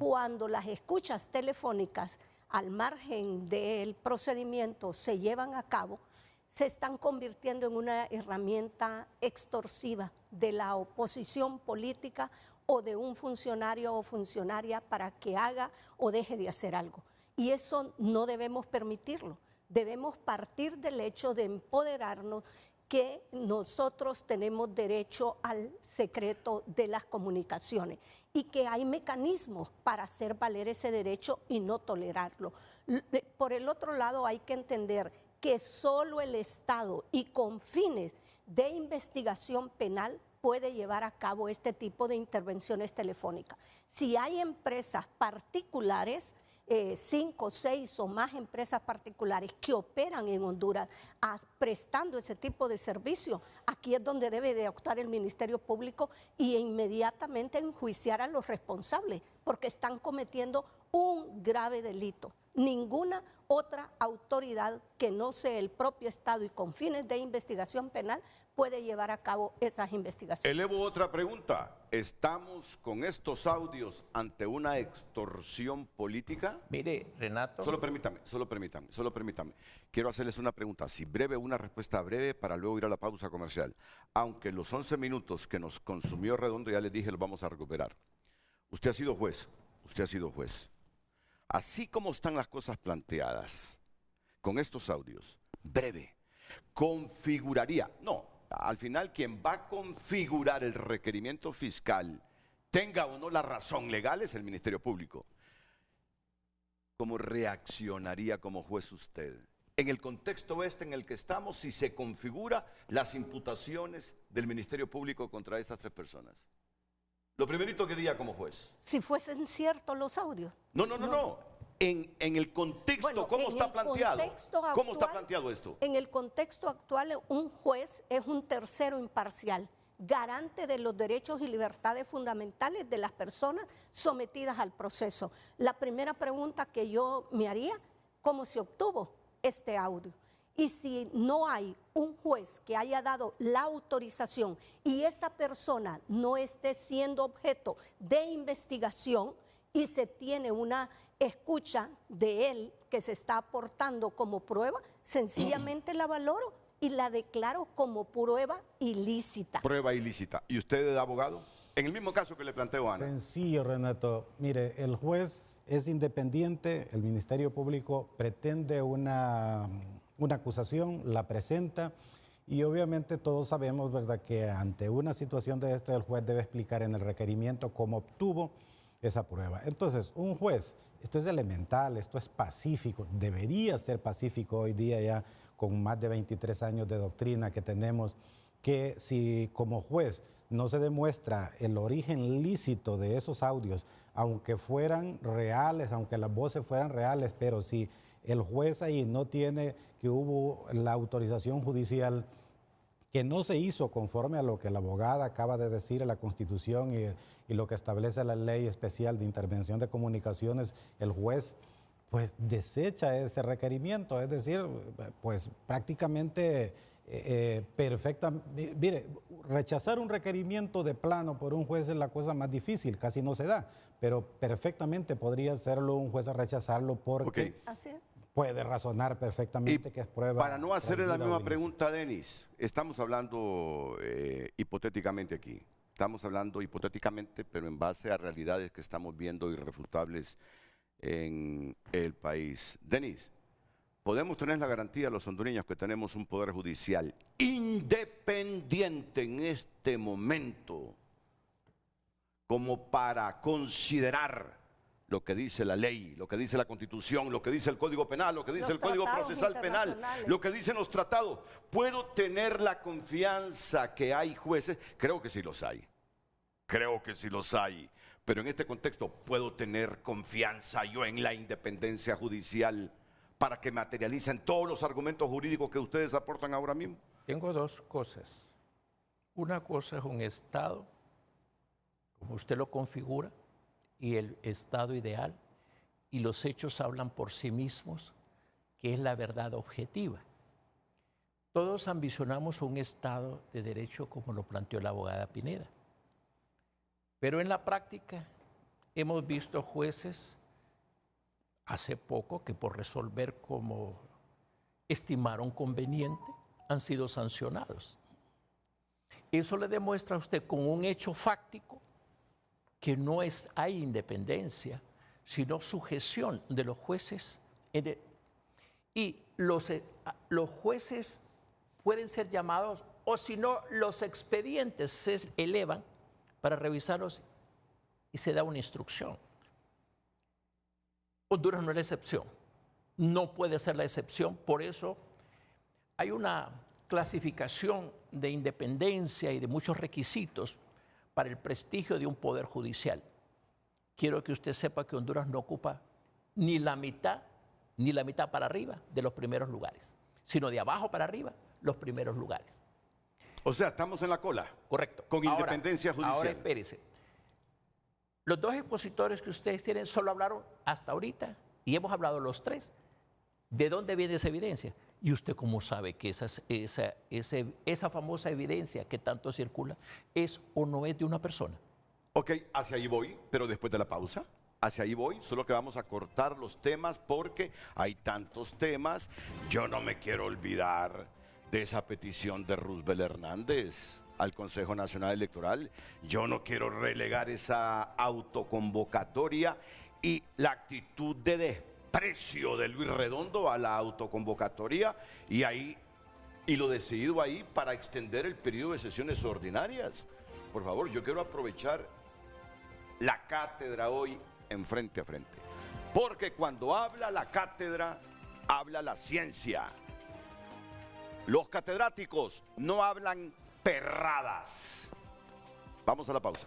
Cuando las escuchas telefónicas, al margen del procedimiento, se llevan a cabo, se están convirtiendo en una herramienta extorsiva de la oposición política o de un funcionario o funcionaria para que haga o deje de hacer algo. Y eso no debemos permitirlo. Debemos partir del hecho de empoderarnos, que nosotros tenemos derecho al secreto de las comunicaciones y que hay mecanismos para hacer valer ese derecho y no tolerarlo. Por el otro lado, hay que entender que solo el Estado y con fines de investigación penal puede llevar a cabo este tipo de intervenciones telefónicas. Si hay empresas particulares, 5, 6 o más empresas particulares que operan en Honduras prestando ese tipo de servicio, aquí es donde debe de actuar el Ministerio Público y inmediatamente enjuiciar a los responsables, porque están cometiendo un grave delito. Ninguna otra autoridad que no sea el propio Estado y con fines de investigación penal puede llevar a cabo esas investigaciones. Elevo otra pregunta. ¿Estamos con estos audios ante una extorsión política? Mire, Renato. Solo permítame. Quiero hacerles una pregunta, si breve, una respuesta breve para luego ir a la pausa comercial. Aunque los 11 minutos que nos consumió Redondo, ya les dije, los vamos a recuperar. Usted ha sido juez. Así como están las cosas planteadas, con estos audios, breve, configuraría, no, al final quien va a configurar el requerimiento fiscal, tenga o no la razón legal, es el Ministerio Público. ¿Cómo reaccionaría como juez usted? En el contexto en el que estamos, si se configura las imputaciones del Ministerio Público contra estas 3 personas. Lo primerito que diría como juez. Si fuesen ciertos los audios. No. En el contexto, Bueno, ¿cómo en está el planteado? contexto ¿Cómo está actual- planteado esto? En el contexto actual, un juez es un tercero imparcial, garante de los derechos y libertades fundamentales de las personas sometidas al proceso. La primera pregunta que yo me haría, ¿cómo se obtuvo este audio? Y si no hay un juez que haya dado la autorización y esa persona no esté siendo objeto de investigación y se tiene una escucha de él que se está aportando como prueba, sencillamente la valoro y la declaro como prueba ilícita. Prueba ilícita. ¿Y usted es abogado? En el mismo caso que le planteo a Ana. Sencillo, Renato. Mire, el juez es independiente, el Ministerio Público pretende una acusación, la presenta y obviamente todos sabemos, ¿verdad?, que ante una situación de esto el juez debe explicar en el requerimiento cómo obtuvo esa prueba. Entonces, un juez, esto es elemental, esto es pacífico, debería ser pacífico hoy día ya con más de 23 años de doctrina que tenemos, que si como juez no se demuestra el origen lícito de esos audios, aunque fueran reales, aunque las voces fueran reales, pero si el juez ahí no tiene que hubo la autorización judicial, que no se hizo conforme a lo que la abogada acaba de decir en la Constitución y lo que establece la Ley Especial de Intervención de Comunicaciones, el juez pues desecha ese requerimiento, es decir, pues prácticamente mire, rechazar un requerimiento de plano por un juez es la cosa más difícil, casi no se da, pero perfectamente podría hacerlo un juez a rechazarlo porque Así es. puede razonar perfectamente que es prueba. Para no hacerle la prohibida misma o ilícita. pregunta a Denis, estamos hablando hipotéticamente aquí. Estamos hablando hipotéticamente, pero en base a realidades que estamos viendo irrefutables en el país. Denis, podemos tener la garantía los hondureños que tenemos un poder judicial independiente en este momento como para considerar lo que dice la ley, lo que dice la Constitución, lo que dice el Código Penal, lo que dice Los el Código tratados Procesal Penal, internacionales. lo que dicen los tratados. ¿Puedo tener la confianza que hay jueces? Creo que sí los hay. Pero en este contexto, ¿puedo tener confianza yo en la independencia judicial para que materialicen todos los argumentos jurídicos que ustedes aportan ahora mismo? Tengo 2 cosas. Una cosa es un Estado, como usted lo configura, y el Estado ideal, y los hechos hablan por sí mismos, que es la verdad objetiva. Todos ambicionamos un Estado de derecho como lo planteó la abogada Pineda. Pero en la práctica hemos visto jueces hace poco que por resolver como estimaron conveniente han sido sancionados. Eso le demuestra a usted con un hecho fáctico que no hay independencia, sino sujeción de los jueces. Y los jueces pueden ser llamados, o si no, los expedientes se elevan para revisarlos y se da una instrucción. Honduras no es la excepción, no puede ser la excepción, por eso hay una clasificación de independencia y de muchos requisitos para el prestigio de un poder judicial. Quiero que usted sepa que Honduras no ocupa ni la mitad para arriba de los primeros lugares, sino de abajo para arriba los primeros lugares. O sea, estamos en la cola. Correcto. Con independencia judicial. Ahora espérese. Los 2 expositores que ustedes tienen solo hablaron hasta ahorita Y hemos hablado los tres. ¿De dónde viene esa evidencia? ¿Y usted cómo sabe que esa famosa evidencia que tanto circula es o no es de una persona? Ok, hacia ahí voy, pero después de la pausa. Hacia ahí voy, solo que vamos a cortar los temas porque hay tantos temas. Yo no me quiero olvidar de esa petición de Roosevelt Hernández al Consejo Nacional Electoral. Yo no quiero relegar esa autoconvocatoria y la actitud de desprecio de Luis Redondo a la autoconvocatoria y lo decidido ahí para extender el periodo de sesiones ordinarias. Por favor, yo quiero aprovechar la cátedra hoy en Frente a Frente, porque cuando habla la cátedra, habla la ciencia. Los catedráticos no hablan perradas. Vamos a la pausa.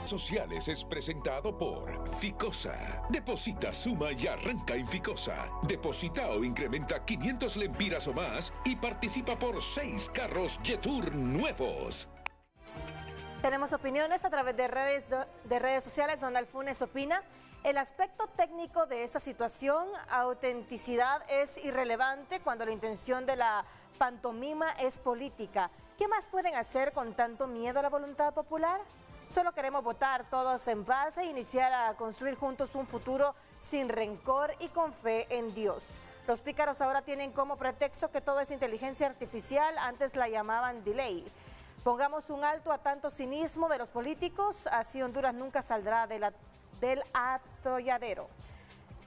Sociales es presentado por Ficosa. Deposita, suma y arranca en Ficosa. Deposita o incrementa 500 lempiras o más y participa por 6 carros Jetour nuevos. Tenemos opiniones a través de redes sociales. Donald Funes opina: el aspecto técnico de esa situación, autenticidad, es irrelevante cuando la intención de la pantomima es política. ¿Qué más pueden hacer con tanto miedo a la voluntad popular? Solo queremos votar todos en paz e iniciar a construir juntos un futuro sin rencor y con fe en Dios. Los pícaros ahora tienen como pretexto que todo es inteligencia artificial, antes la llamaban delay. Pongamos un alto a tanto cinismo de los políticos, así Honduras nunca saldrá del atolladero.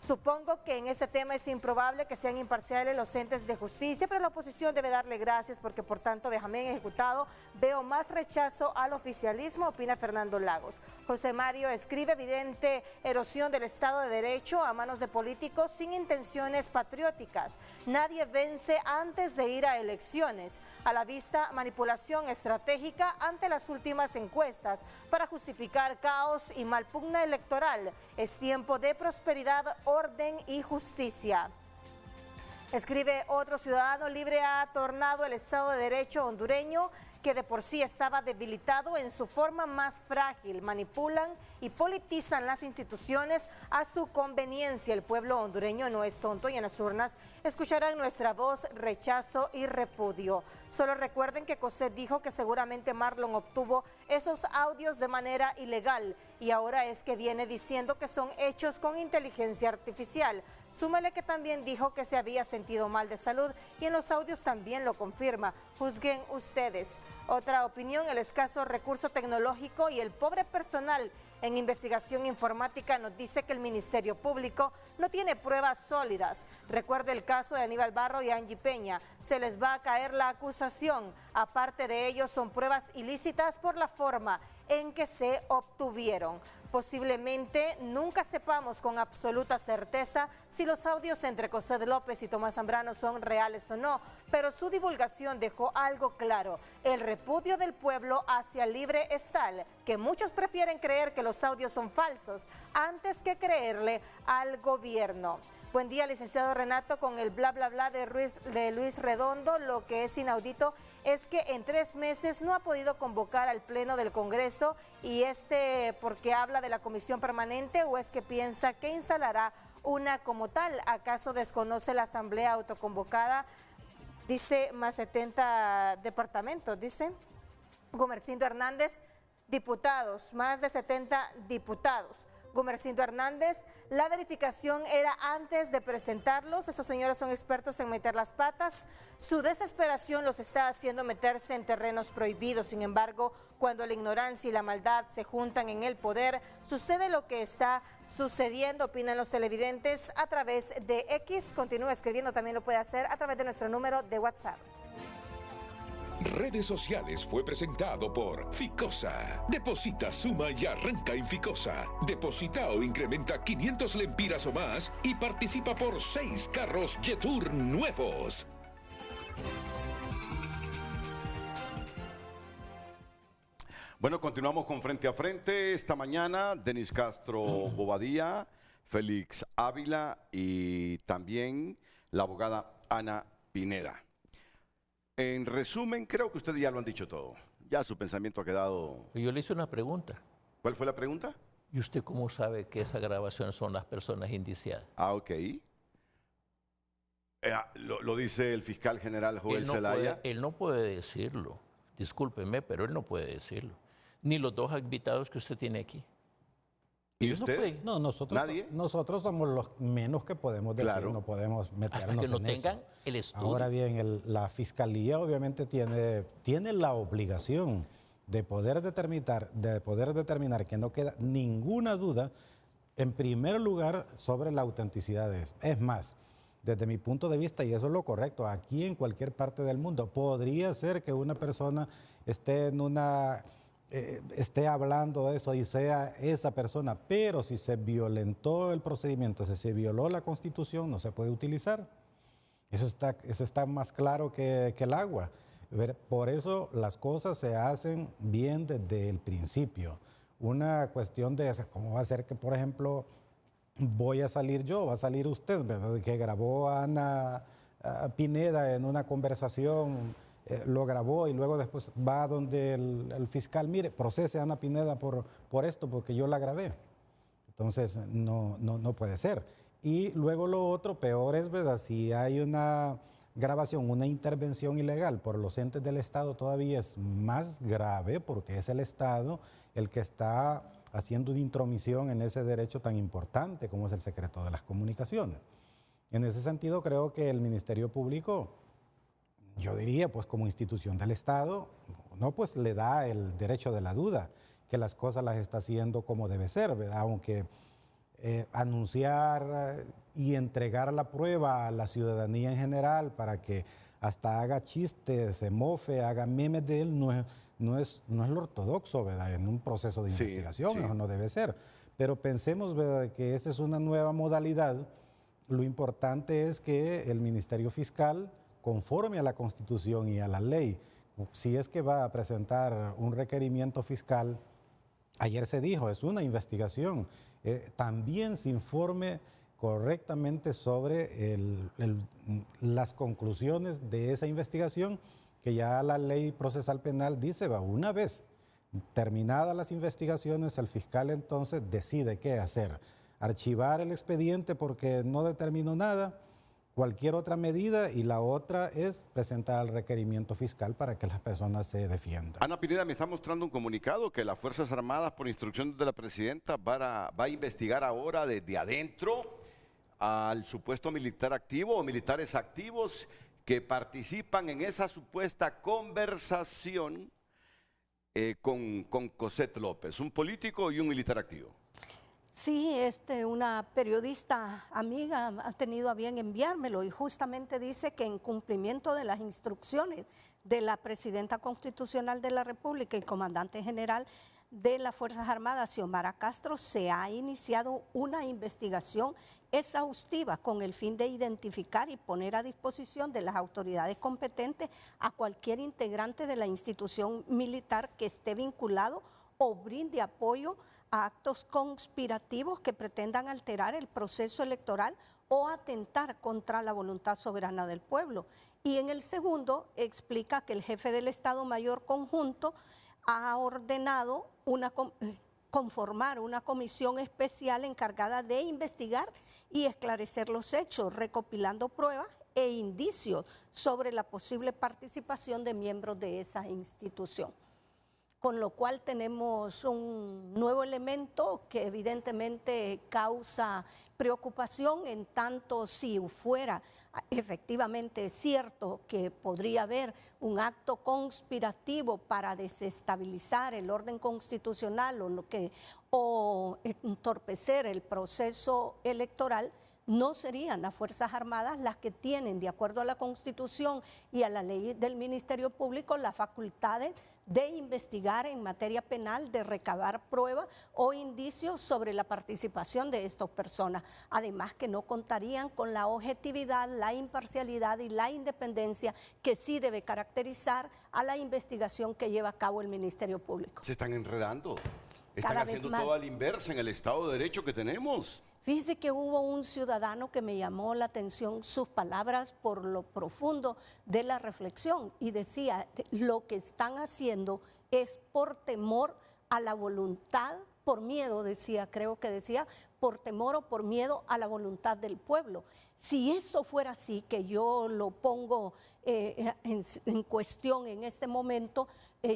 Supongo que en este tema es improbable que sean imparciales los entes de justicia, pero la oposición debe darle gracias porque por tanto vejamen ejecutado. Veo más rechazo al oficialismo, opina Fernando Lagos. José Mario escribe: evidente erosión del Estado de Derecho a manos de políticos sin intenciones patrióticas. Nadie vence antes de ir a elecciones. A la vista, manipulación estratégica ante las últimas encuestas para justificar caos y malpugna electoral. Es tiempo de prosperidad, orden y justicia. Escribe otro ciudadano: libre ha tornado el Estado de Derecho hondureño, que de por sí estaba debilitado en su forma más frágil. Manipulan y politizan las instituciones a su conveniencia. El pueblo hondureño no es tonto y en las urnas escucharán nuestra voz, rechazo y repudio. Solo recuerden que Cosette dijo que seguramente Marlon obtuvo esos audios de manera ilegal y ahora es que viene diciendo que son hechos con inteligencia artificial. Súmele que también dijo que se había sentido mal de salud y en los audios también lo confirma. Juzguen ustedes. Otra opinión: el escaso recurso tecnológico y el pobre personal en investigación informática nos dice que el Ministerio Público no tiene pruebas sólidas. Recuerde el caso de Aníbal Barro y Angie Peña. Se les va a caer la acusación. Aparte de ello, son pruebas ilícitas por la forma en que se obtuvieron. Posiblemente nunca sepamos con absoluta certeza si los audios entre Cosette López y Tomás Zambrano son reales o no, pero su divulgación dejó algo claro: el repudio del pueblo hacia Libre es tal que muchos prefieren creer que los audios son falsos antes que creerle al gobierno. Buen día, licenciado Renato. Con el bla bla bla de Luis Redondo, lo que es inaudito es que en 3 meses no ha podido convocar al Pleno del Congreso, y porque habla de la comisión permanente, o es que piensa que instalará una como tal. ¿Acaso desconoce la asamblea autoconvocada? Dice más 70 departamentos, dice Gumercindo Hernández, diputados, más de 70 diputados. Gumercindo Hernández, la verificación era antes de presentarlos. Estos señores son expertos en meter las patas. Su desesperación los está haciendo meterse en terrenos prohibidos. Sin embargo, cuando la ignorancia y la maldad se juntan en el poder, sucede lo que está sucediendo, opinan los televidentes a través de X. Continúa escribiendo, también lo puede hacer a través de nuestro número de WhatsApp. Redes sociales fue presentado por Ficosa. Deposita, suma y arranca en Ficosa. Deposita o incrementa 500 lempiras o más y participa por 6 carros Jetour nuevos. Bueno, continuamos con Frente a Frente. Esta mañana, Denis Castro Bobadilla, Félix Ávila y también la abogada Ana Pineda. En resumen, creo que ustedes ya lo han dicho todo. Ya su pensamiento ha quedado... Yo le hice una pregunta. ¿Cuál fue la pregunta? ¿Y usted cómo sabe que esa grabación son las personas indiciadas? Ah, ok. Lo dice el fiscal general Joel Zelaya. Él no puede decirlo. Discúlpeme, pero él no puede decirlo. Ni los dos invitados que usted tiene aquí. ¿Y Ellos no usted? pueden. No, nosotros, ¿Nadie? nosotros somos los menos que podemos decir, Claro. no podemos meternos Hasta que no en tengan eso. el estudio. Ahora bien, la fiscalía obviamente tiene la obligación de poder determinar que no queda ninguna duda, en primer lugar, sobre la autenticidad de eso. Es más, desde mi punto de vista, y eso es lo correcto, aquí en cualquier parte del mundo, podría ser que una persona esté esté hablando de eso y sea esa persona, pero si se violentó el procedimiento, si se violó la Constitución, no se puede utilizar. Eso está más claro que el agua. Por eso las cosas se hacen bien desde el principio. Una cuestión de cómo va a ser que, por ejemplo, voy a salir yo, va a salir usted, ¿verdad? Que grabó a Ana Pineda en una conversación, lo grabó y luego después va donde el fiscal, mire, procese a Ana Pineda por esto, porque yo la grabé. Entonces, no puede ser. Y luego lo otro, peor es, ¿verdad? Si hay una grabación, una intervención ilegal por los entes del Estado, todavía es más grave porque es el Estado el que está haciendo una intromisión en ese derecho tan importante como es el secreto de las comunicaciones. En ese sentido, creo que el Ministerio Público, yo diría, pues como institución del Estado, no pues le da el derecho de la duda, que las cosas las está haciendo como debe ser, ¿verdad? Aunque anunciar y entregar la prueba a la ciudadanía en general para que hasta haga chistes, se mofe, haga memes de él, no es lo ortodoxo, ¿verdad? En un proceso de investigación, sí. eso no debe ser. Pero pensemos, ¿verdad?, que esta es una nueva modalidad. Lo importante es que el Ministerio Fiscal, conforme a la Constitución y a la ley, si es que va a presentar un requerimiento fiscal, ayer se dijo, es una investigación, también se informe correctamente sobre las conclusiones de esa investigación, que ya la ley procesal penal dice, una vez terminadas las investigaciones, el fiscal entonces decide qué hacer, archivar el expediente porque no determinó nada, cualquier otra medida, y la otra es presentar el requerimiento fiscal para que las personas se defiendan. Ana Pineda me está mostrando un comunicado que las Fuerzas Armadas, por instrucción de la presidenta, va a investigar ahora desde adentro al supuesto militar activo o militares activos que participan en esa supuesta conversación con Cosette López, un político y un militar activo. Sí, una periodista amiga ha tenido a bien enviármelo y justamente dice que en cumplimiento de las instrucciones de la Presidenta Constitucional de la República y Comandante General de las Fuerzas Armadas, Xiomara Castro, se ha iniciado una investigación exhaustiva con el fin de identificar y poner a disposición de las autoridades competentes a cualquier integrante de la institución militar que esté vinculado o brinde apoyo a actos conspirativos que pretendan alterar el proceso electoral o atentar contra la voluntad soberana del pueblo. Y en el segundo explica que el jefe del Estado Mayor Conjunto ha ordenado conformar una comisión especial encargada de investigar y esclarecer los hechos, recopilando pruebas e indicios sobre la posible participación de miembros de esa institución. Con lo cual tenemos un nuevo elemento que evidentemente causa preocupación, en tanto si fuera efectivamente cierto que podría haber un acto conspirativo para desestabilizar el orden constitucional o entorpecer el proceso electoral, no serían las Fuerzas Armadas las que tienen, de acuerdo a la Constitución y a la ley del Ministerio Público, las facultades de investigar en materia penal, de recabar pruebas o indicios sobre la participación de estas personas. Además que no contarían con la objetividad, la imparcialidad y la independencia que sí debe caracterizar a la investigación que lleva a cabo el Ministerio Público. Se están enredando. Están Cada vez haciendo más. todo a la inversa en el Estado de Derecho que tenemos. Fíjese que hubo un ciudadano que me llamó la atención sus palabras por lo profundo de la reflexión y decía, lo que están haciendo es por temor a la voluntad, por miedo, decía, creo que decía, por temor o por miedo a la voluntad del pueblo. Si eso fuera así, que yo lo pongo en cuestión en este momento,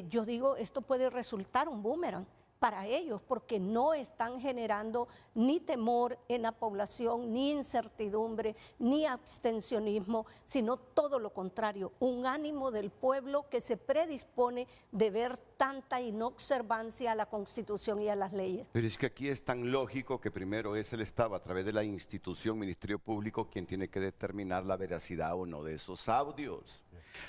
yo digo, esto puede resultar un boomerang para ellos, porque no están generando ni temor en la población, ni incertidumbre, ni abstencionismo, sino todo lo contrario, un ánimo del pueblo que se predispone de ver tanta inobservancia a la Constitución y a las leyes. Pero es que aquí es tan lógico que primero es el Estado, a través de la institución Ministerio Público, quien tiene que determinar la veracidad o no de esos audios.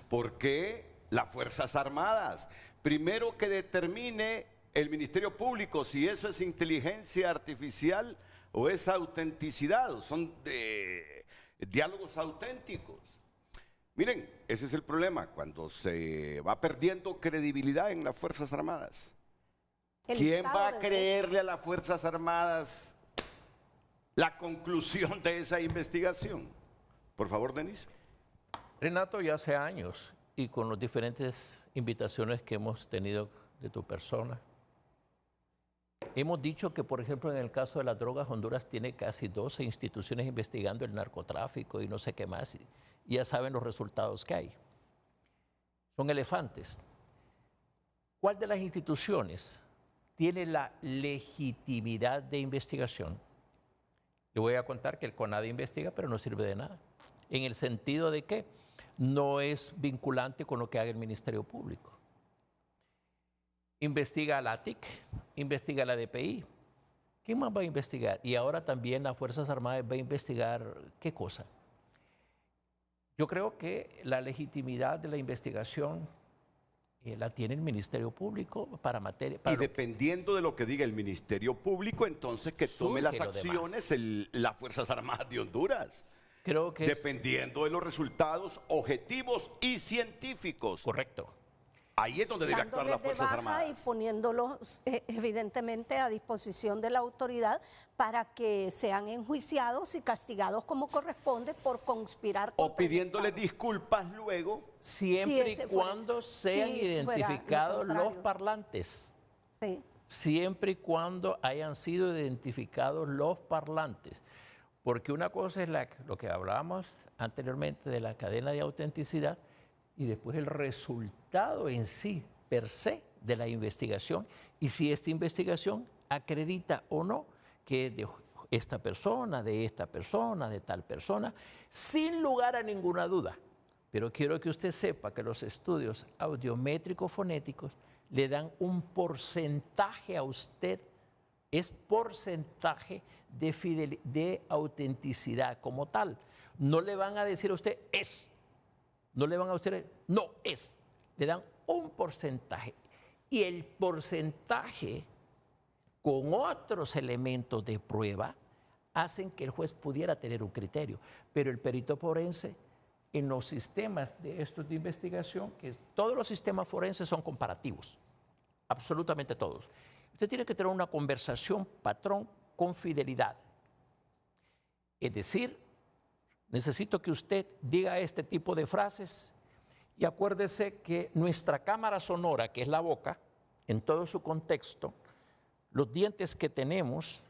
¿Por qué las Fuerzas Armadas? Primero que determine el Ministerio Público si eso es inteligencia artificial o es autenticidad, o son diálogos auténticos. Miren, ese es el problema, cuando se va perdiendo credibilidad en las Fuerzas Armadas. ¿Quién va a creerle a las Fuerzas Armadas la conclusión de esa investigación? Por favor, Denise. Renato, ya hace años, y con las diferentes invitaciones que hemos tenido de tu persona, hemos dicho que, por ejemplo, en el caso de las drogas, Honduras tiene casi 12 instituciones investigando el narcotráfico y no sé qué más. Y ya saben los resultados que hay. Son elefantes. ¿Cuál de las instituciones tiene la legitimidad de investigación? Le voy a contar que el CONADE investiga, pero no sirve de nada. En el sentido de que no es vinculante con lo que haga el Ministerio Público. Investiga la ATIC, investiga la DPI. ¿Quién más va a investigar? Y ahora también las Fuerzas Armadas va a investigar ¿qué cosa? Yo creo que la legitimidad de la investigación la tiene el Ministerio Público para materia. Y dependiendo de lo que diga el Ministerio Público, entonces que tome las acciones las Fuerzas Armadas de Honduras. Creo que dependiendo de los resultados objetivos y científicos. Correcto. Ahí es donde debe actuar las Fuerzas Armadas. Y poniéndolos evidentemente a disposición de la autoridad para que sean enjuiciados y castigados como corresponde por conspirar. O pidiéndole disculpas luego. Siempre y cuando sean identificados los parlantes. Sí. Siempre y cuando hayan sido identificados los parlantes. Porque una cosa es lo que hablábamos anteriormente de la cadena de autenticidad, y después el resultado en sí, per se, de la investigación, y si esta investigación acredita o no que de esta persona, de tal persona, sin lugar a ninguna duda. Pero quiero que usted sepa que los estudios audiométricos fonéticos le dan un porcentaje a usted, es porcentaje de autenticidad como tal. No le van a decir a usted es. No le van a usted, no es, le dan un porcentaje. Y el porcentaje con otros elementos de prueba hacen que el juez pudiera tener un criterio. Pero el perito forense, en los sistemas de estos de investigación, que todos los sistemas forenses son comparativos, absolutamente todos. Usted tiene que tener una conversación, patrón, con fidelidad. Es decir, necesito que usted diga este tipo de frases y acuérdese que nuestra cámara sonora, que es la boca, en todo su contexto, los dientes que tenemos,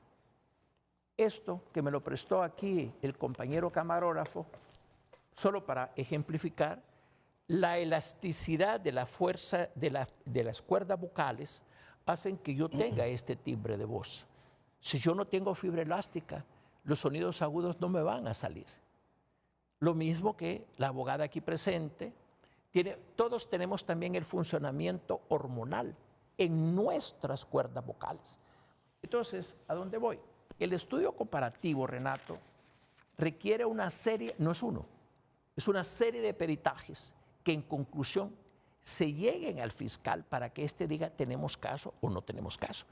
esto que me lo prestó aquí el compañero camarógrafo, solo para ejemplificar, la elasticidad de la fuerza de las cuerdas vocales hacen que yo tenga este timbre de voz. Si yo no tengo fibra elástica, los sonidos agudos no me van a salir. Lo mismo que la abogada aquí presente, todos tenemos también el funcionamiento hormonal en nuestras cuerdas vocales. Entonces, ¿a dónde voy? El estudio comparativo, Renato, requiere una serie, no es uno, es una serie de peritajes que en conclusión se lleguen al fiscal para que éste diga tenemos caso o no tenemos caso.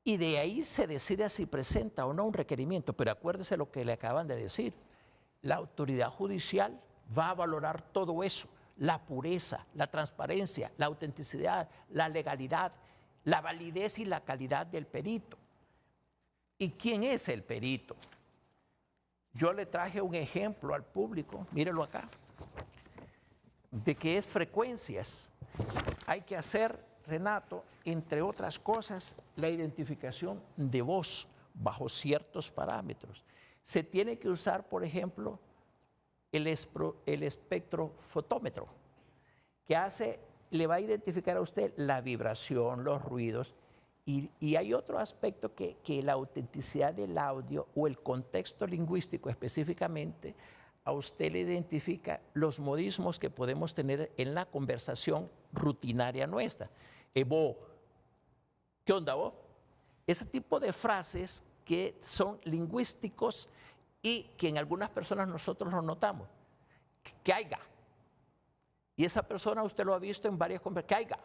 Y de ahí se decide si presenta o no un requerimiento, pero acuérdese lo que le acaban de decir. La autoridad judicial va a valorar todo eso, la pureza, la transparencia, la autenticidad, la legalidad, la validez y la calidad del perito. ¿Y quién es el perito? Yo le traje un ejemplo al público, mírelo acá, de que es frecuencias. Hay que hacer, Renato, entre otras cosas, la identificación de voz bajo ciertos parámetros. Se tiene que usar, por ejemplo, el espectrofotómetro, que le va a identificar a usted la vibración, los ruidos. Y hay otro aspecto que la autenticidad del audio o el contexto lingüístico específicamente, a usted le identifica los modismos que podemos tener en la conversación rutinaria nuestra. Vos, ¿qué onda vos? Ese tipo de frases que son lingüísticos y que en algunas personas nosotros lo notamos. Que haya. Y esa persona usted lo ha visto en varias conversaciones. Que haya.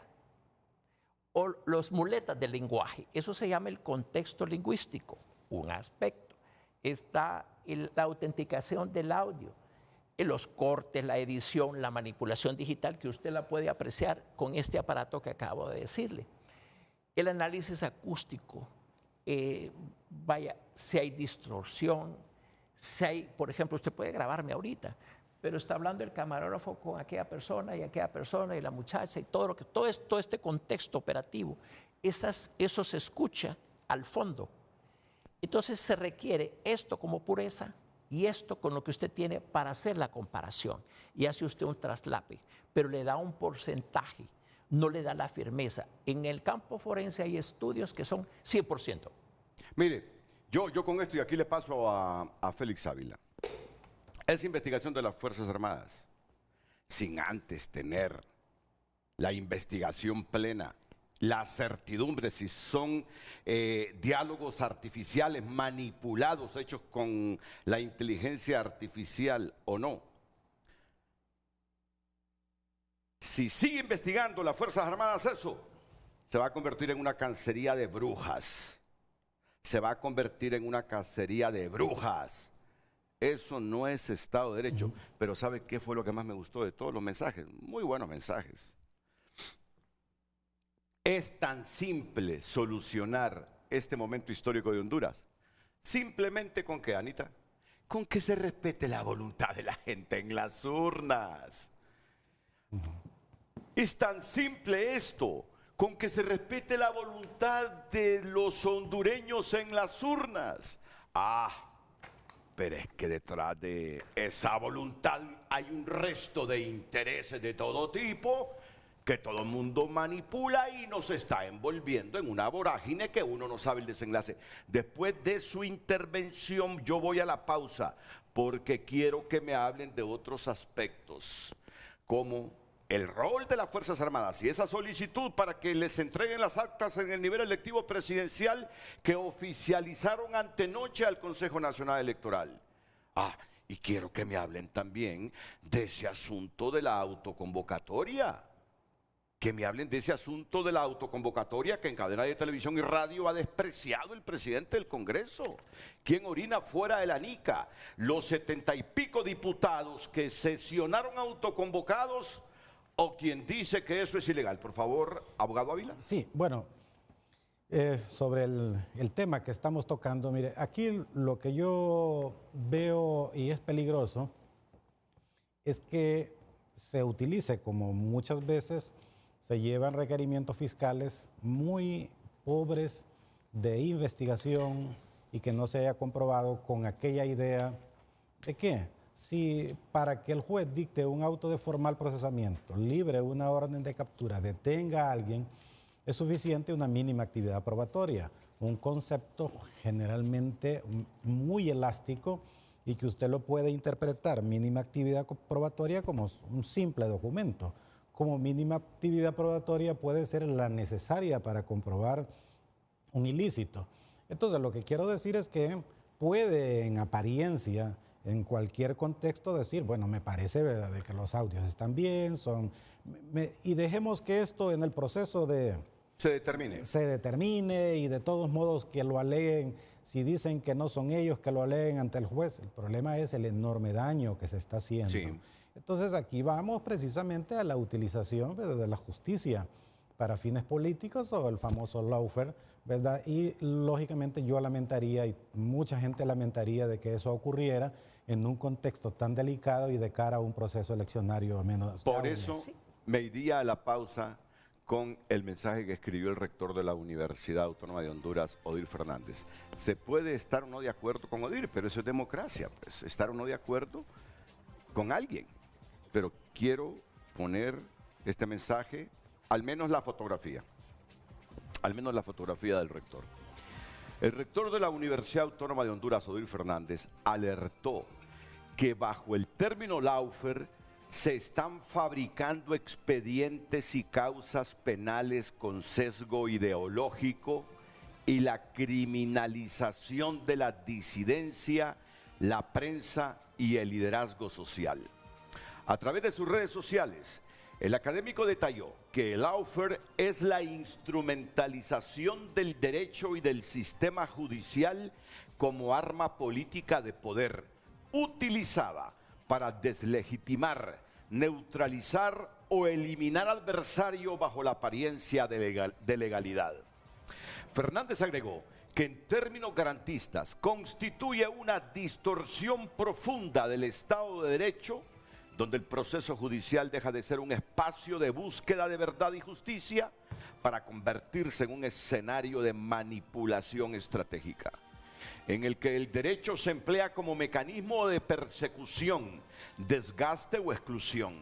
O los muletas del lenguaje. Eso se llama el contexto lingüístico, un aspecto. Está la autenticación del audio, los cortes, la edición, la manipulación digital, que usted la puede apreciar con este aparato que acabo de decirle. El análisis acústico, si hay distorsión, si hay, por ejemplo, usted puede grabarme ahorita, pero está hablando el camarógrafo con aquella persona y la muchacha y todo este contexto operativo, eso se escucha al fondo. Entonces se requiere esto como pureza y esto con lo que usted tiene para hacer la comparación. Y hace usted un traslape, pero le da un porcentaje, no le da la firmeza. En el campo forense hay estudios que son 100%. Mire, yo con esto, y aquí le paso a Félix Ávila. Esa investigación de las Fuerzas Armadas, sin antes tener la investigación plena, la certidumbre si son diálogos artificiales manipulados, hechos con la inteligencia artificial o no. Si sigue investigando las Fuerzas Armadas eso, se va a convertir en una cacería de brujas. Se va a convertir en una cacería de brujas. Eso no es Estado de Derecho. Pero ¿sabe qué fue lo que más me gustó de todos los mensajes? Muy buenos mensajes. Es tan simple solucionar este momento histórico de Honduras. Simplemente con qué, Anita? Con que se respete la voluntad de la gente en las urnas. Es tan simple esto, con que se respete la voluntad de los hondureños en las urnas. Pero es que detrás de esa voluntad hay un resto de intereses de todo tipo que todo el mundo manipula y nos está envolviendo en una vorágine que uno no sabe el desenlace. Después de su intervención yo voy a la pausa porque quiero que me hablen de otros aspectos, como el rol de las Fuerzas Armadas y esa solicitud para que les entreguen las actas en el nivel electivo presidencial que oficializaron antenoche al Consejo Nacional Electoral. Y quiero que me hablen también de ese asunto de la autoconvocatoria. Que me hablen de ese asunto de la autoconvocatoria que en cadena de televisión y radio ha despreciado el presidente del Congreso. ¿Quién orina fuera de la nica? Los 70 y pico diputados que sesionaron autoconvocados, o quien dice que eso es ilegal. Por favor, abogado Ávila. Sí, bueno, sobre el tema que estamos tocando, mire, aquí lo que yo veo y es peligroso es que se utilice, como muchas veces se llevan requerimientos fiscales muy pobres de investigación y que no se haya comprobado con aquella idea de que si para que el juez dicte un auto de formal procesamiento, libre una orden de captura, detenga a alguien, es suficiente una mínima actividad probatoria, un concepto generalmente muy elástico y que usted lo puede interpretar mínima actividad probatoria como un simple documento. Como mínima actividad probatoria puede ser la necesaria para comprobar un ilícito. Entonces, lo que quiero decir es que puede en apariencia, en cualquier contexto, decir, bueno, me parece, ¿verdad?, de que los audios están bien, y dejemos que esto en el proceso se determine y de todos modos que lo aleguen, si dicen que no son ellos, que lo aleguen ante el juez. El problema es el enorme daño que se está haciendo. Sí. Entonces aquí vamos precisamente a la utilización de la justicia para fines políticos o el famoso lawfare, ¿verdad? Y lógicamente yo lamentaría y mucha gente lamentaría de que eso ocurriera en un contexto tan delicado y de cara a un proceso eleccionario menos. Por eso me iría a la pausa con el mensaje que escribió el rector de la Universidad Autónoma de Honduras, Odir Fernández. Se puede estar o no de acuerdo con Odir, pero eso es democracia, pues, estar o no de acuerdo con alguien. Pero quiero poner este mensaje, al menos la fotografía del rector. El rector de la Universidad Autónoma de Honduras, Odir Fernández, alertó que bajo el término lawfare se están fabricando expedientes y causas penales con sesgo ideológico y la criminalización de la disidencia, la prensa y el liderazgo social. A través de sus redes sociales, el académico detalló que el lawfare es la instrumentalización del derecho y del sistema judicial como arma política de poder, utilizada para deslegitimar, neutralizar o eliminar adversario bajo la apariencia de legalidad. Fernández agregó que en términos garantistas constituye una distorsión profunda del Estado de Derecho, donde el proceso judicial deja de ser un espacio de búsqueda de verdad y justicia para convertirse en un escenario de manipulación estratégica, en el que el derecho se emplea como mecanismo de persecución, desgaste o exclusión.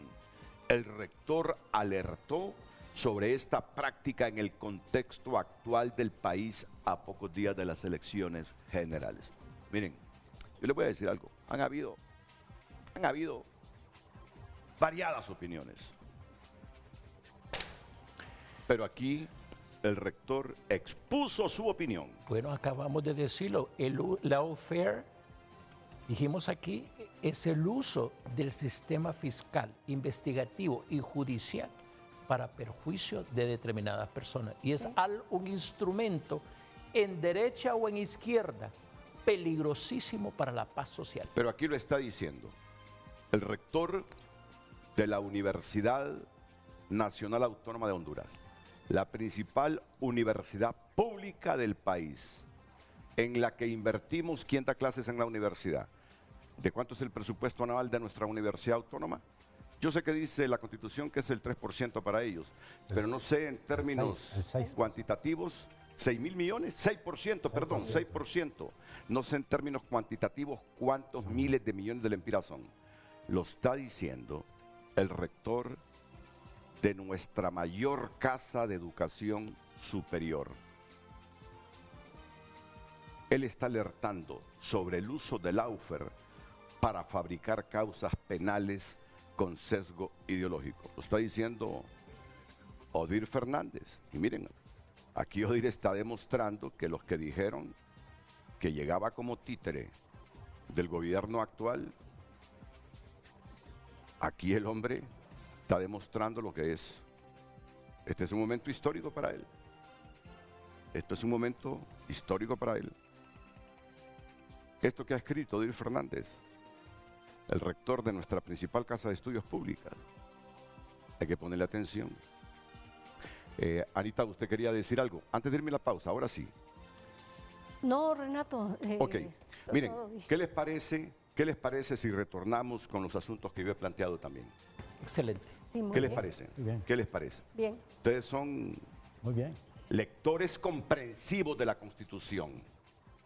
El rector alertó sobre esta práctica en el contexto actual del país a pocos días de las elecciones generales. Miren, yo les voy a decir algo. Han habido variadas opiniones, pero aquí el rector expuso su opinión. Bueno, acabamos de decirlo, el lawfare, dijimos aquí, es el uso del sistema fiscal, investigativo y judicial para perjuicio de determinadas personas. Y es un instrumento en derecha o en izquierda peligrosísimo para la paz social. Pero aquí lo está diciendo el rector de la Universidad Nacional Autónoma de Honduras, la principal universidad pública del país, en la que invertimos. ¿Quién da clases en la universidad? ¿De cuánto es el presupuesto anual de nuestra universidad autónoma? Yo sé que dice la Constitución que es el 3% para ellos, pero no sé en términos cuantitativos, 6.000 millones, 6%, perdón, 6%. No sé en términos cuantitativos cuántos miles de millones de lempiras son. Lo está diciendo el rector de nuestra mayor casa de educación superior. Él está alertando sobre el uso del lawfare para fabricar causas penales con sesgo ideológico. Lo está diciendo Odir Fernández. Y miren, aquí Odir está demostrando que los que dijeron que llegaba como títere del gobierno actual, aquí el hombre está demostrando lo que es. Este es un momento histórico para él. Esto es un momento histórico para él. Esto que ha escrito Odir Fernández, el rector de nuestra principal casa de estudios pública, hay que ponerle atención. Anita, usted quería decir algo antes de irme a la pausa, ahora sí. No, Renato. Ok, miren, ¿qué les parece si retornamos con los asuntos que yo he planteado también? Excelente. Sí, muy ¿Qué les bien. parece? Bien. ¿Qué les parece? Bien. Ustedes son Muy bien. lectores comprensivos de la Constitución,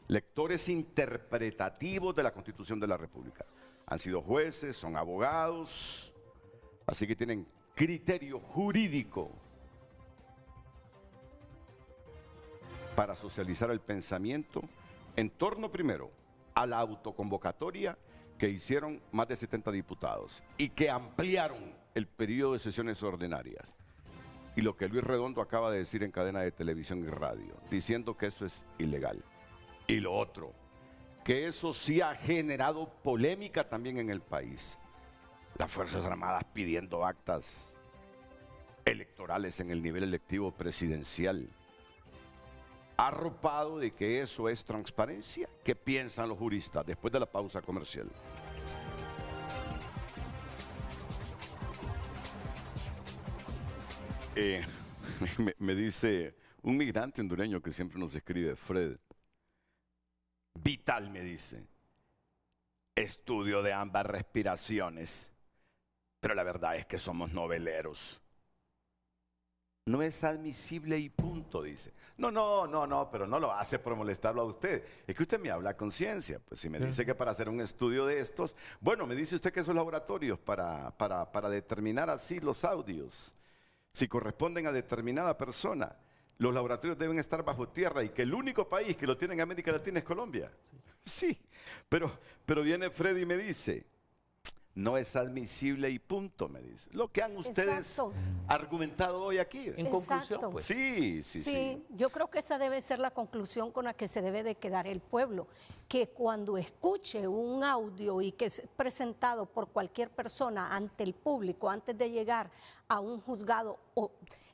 lectores interpretativos de la Constitución de la República. Han sido jueces, son abogados, así que tienen criterio jurídico para socializar el pensamiento en torno primero a la autoconvocatoria que hicieron más de 70 diputados y que ampliaron el periodo de sesiones ordinarias. Y lo que Luis Redondo acaba de decir en cadena de televisión y radio, diciendo que eso es ilegal. Y lo otro, que eso sí ha generado polémica también en el país. Las Fuerzas Armadas pidiendo actas electorales en el nivel electivo presidencial. Arropado de que eso es transparencia. ¿Qué piensan los juristas después de la pausa comercial? me dice un migrante hondureño que siempre nos escribe, Fred, vital, me dice, estudio de ambas respiraciones, pero la verdad es que somos noveleros. No es admisible y punto, dice. No, pero no lo hace por molestarlo a usted. Es que usted me habla a conciencia. Pues si me dice que para hacer un estudio de estos, bueno, me dice usted que esos laboratorios para determinar así los audios, si corresponden a determinada persona, los laboratorios deben estar bajo tierra y que el único país que lo tiene en América Latina es Colombia. Sí, pero viene Freddy y me dice, no es admisible y punto, me dice. Lo que han ustedes argumentado hoy aquí. En conclusión, pues. Sí, yo creo que esa debe ser la conclusión con la que se debe de quedar el pueblo, que cuando escuche un audio y que es presentado por cualquier persona ante el público, antes de llegar a un juzgado,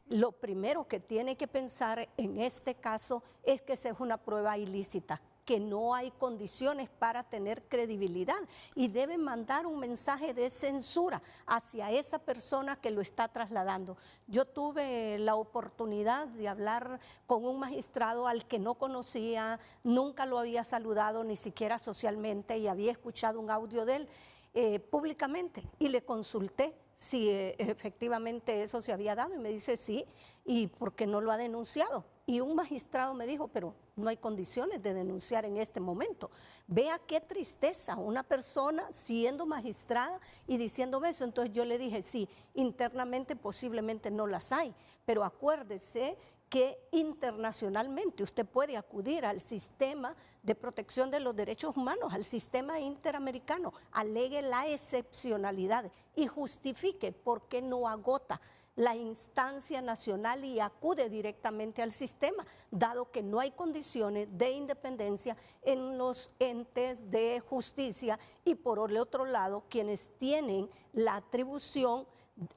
lo primero que tiene que pensar en este caso es que esa es una prueba ilícita, que no hay condiciones para tener credibilidad y deben mandar un mensaje de censura hacia esa persona que lo está trasladando. Yo tuve la oportunidad de hablar con un magistrado al que no conocía, nunca lo había saludado ni siquiera socialmente y había escuchado un audio de él públicamente y le consulté si efectivamente eso se había dado y me dice sí, y por qué no lo ha denunciado. Y un magistrado me dijo, pero no hay condiciones de denunciar en este momento. Vea qué tristeza, una persona siendo magistrada y diciéndome eso. Entonces yo le dije, sí, internamente posiblemente no las hay, pero acuérdese que internacionalmente usted puede acudir al sistema de protección de los derechos humanos, al sistema interamericano, alegue la excepcionalidad y justifique por qué no agota la instancia nacional y acude directamente al sistema, dado que no hay condiciones de independencia en los entes de justicia y por el otro lado, quienes tienen la atribución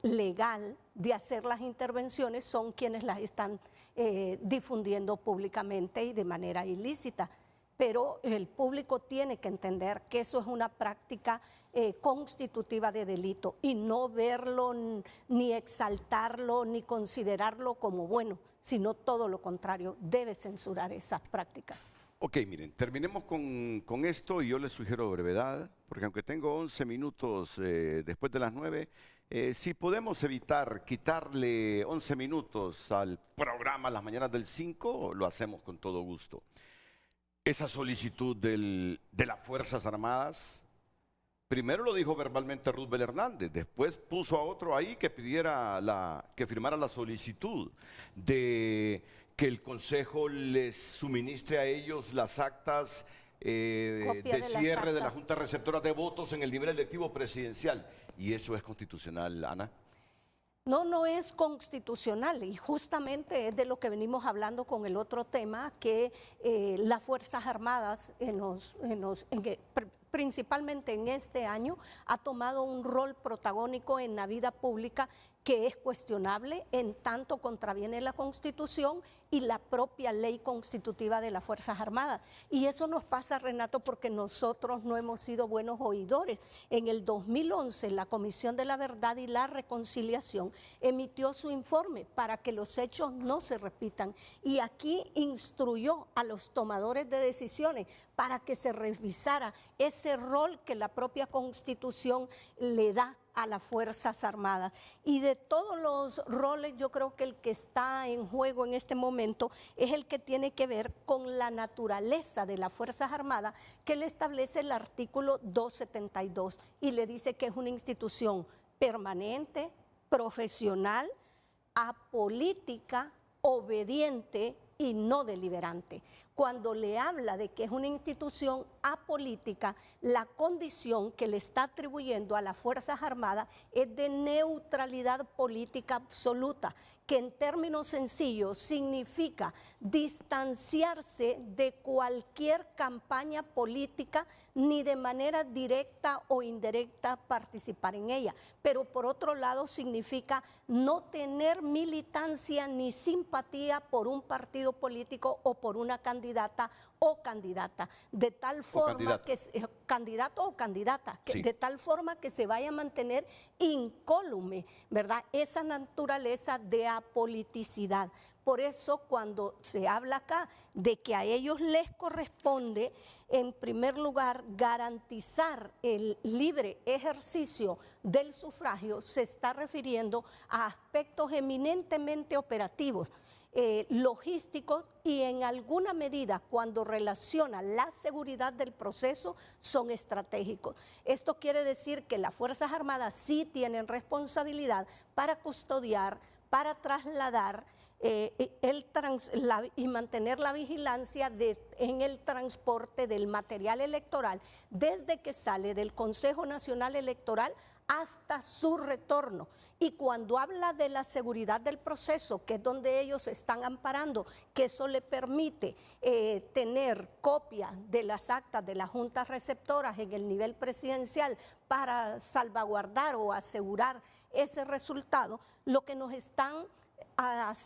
legal de hacer las intervenciones son quienes las están difundiendo públicamente y de manera ilícita. Pero el público tiene que entender que eso es una práctica constitutiva de delito y no verlo, ni exaltarlo, ni considerarlo como bueno, sino todo lo contrario, debe censurar esas prácticas. Ok, miren, terminemos con esto y yo les sugiero brevedad, porque aunque tengo 11 minutos después de las 9, si podemos evitar quitarle 11 minutos al programa Las Mañanas del 5, lo hacemos con todo gusto. Esa solicitud de las Fuerzas Armadas, primero lo dijo verbalmente Roosevelt Hernández, después puso a otro ahí que que firmara la solicitud de que el Consejo les suministre a ellos las actas de cierre de la Junta Receptora de Votos en el nivel electivo presidencial. ¿Y eso es constitucional, Ana? No es constitucional y justamente es de lo que venimos hablando con el otro tema, que las Fuerzas Armadas, principalmente en este año, ha tomado un rol protagónico en la vida pública que es cuestionable, en tanto contraviene la Constitución y la propia ley constitutiva de las Fuerzas Armadas. Y eso nos pasa, Renato, porque nosotros no hemos sido buenos oidores. En el 2011, la Comisión de la Verdad y la Reconciliación emitió su informe para que los hechos no se repitan. Y aquí instruyó a los tomadores de decisiones para que se revisara ese rol que la propia Constitución le da a las Fuerzas Armadas. Y de todos los roles, yo creo que el que está en juego en este momento es el que tiene que ver con la naturaleza de las Fuerzas Armadas, que le establece el artículo 272 y le dice que es una institución permanente, profesional, apolítica, obediente y no deliberante. Cuando le habla de que es una institución apolítica, la condición que le está atribuyendo a las Fuerzas Armadas es de neutralidad política absoluta, que en términos sencillos significa distanciarse de cualquier campaña política, ni de manera directa o indirecta participar en ella. Pero por otro lado significa no tener militancia ni simpatía por un partido partido político o por una candidata o candidata, de tal forma que candidato o candidata, Sí. de tal forma que se vaya a mantener incólume, ¿verdad? Esa naturaleza de apoliticidad. Por eso cuando se habla acá de que a ellos les corresponde, en primer lugar, garantizar el libre ejercicio del sufragio, se está refiriendo a aspectos eminentemente operativos, logísticos y en alguna medida cuando relaciona la seguridad del proceso son estratégicos. Esto quiere decir que las Fuerzas Armadas sí tienen responsabilidad para custodiar, para trasladar y mantener la vigilancia en el transporte del material electoral desde que sale del Consejo Nacional Electoral hasta su retorno. Y cuando habla de la seguridad del proceso, que es donde ellos están amparando, que eso le permite tener copia de las actas de las juntas receptoras en el nivel presidencial para salvaguardar o asegurar ese resultado, lo que nos están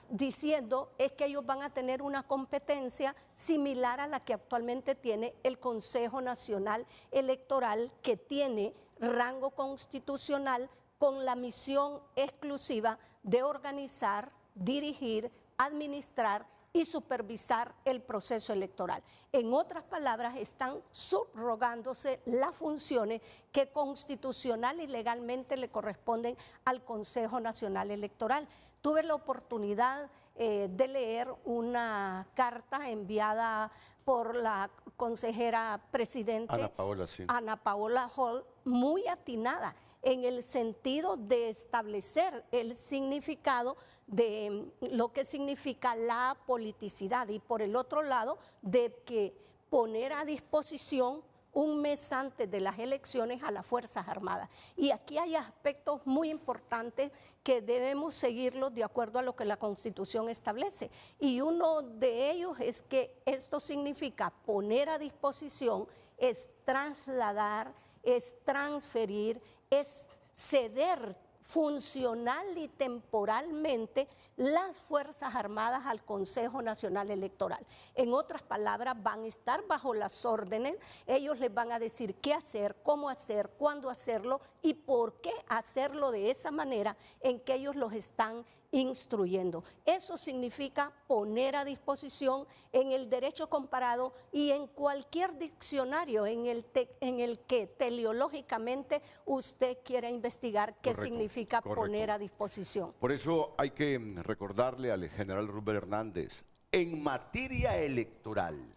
diciendo es que ellos van a tener una competencia similar a la que actualmente tiene el Consejo Nacional Electoral, que tiene rango constitucional con la misión exclusiva de organizar, dirigir, administrar y supervisar el proceso electoral. En otras palabras, están subrogándose las funciones que constitucional y legalmente le corresponden al Consejo Nacional Electoral. Tuve la oportunidad de leer una carta enviada por la consejera presidente Ana Paola, sí. Ana Paola Hall, muy atinada en el sentido de establecer el significado de lo que significa la politicidad y por el otro lado de que poner a disposición un mes antes de las elecciones a las Fuerzas Armadas. Y aquí hay aspectos muy importantes que debemos seguirlos de acuerdo a lo que la Constitución establece. Y uno de ellos es que esto significa poner a disposición, es trasladar, es transferir, es ceder funcional y temporalmente las Fuerzas Armadas al Consejo Nacional Electoral. En otras palabras, van a estar bajo las órdenes, ellos les van a decir qué hacer, cómo hacer, cuándo hacerlo y por qué hacerlo de esa manera en que ellos los están instruyendo. Eso significa poner a disposición en el derecho comparado y en cualquier diccionario en el que teleológicamente usted quiera investigar qué significa poner a disposición. Por eso hay que recordarle al general Rubén Hernández, en materia electoral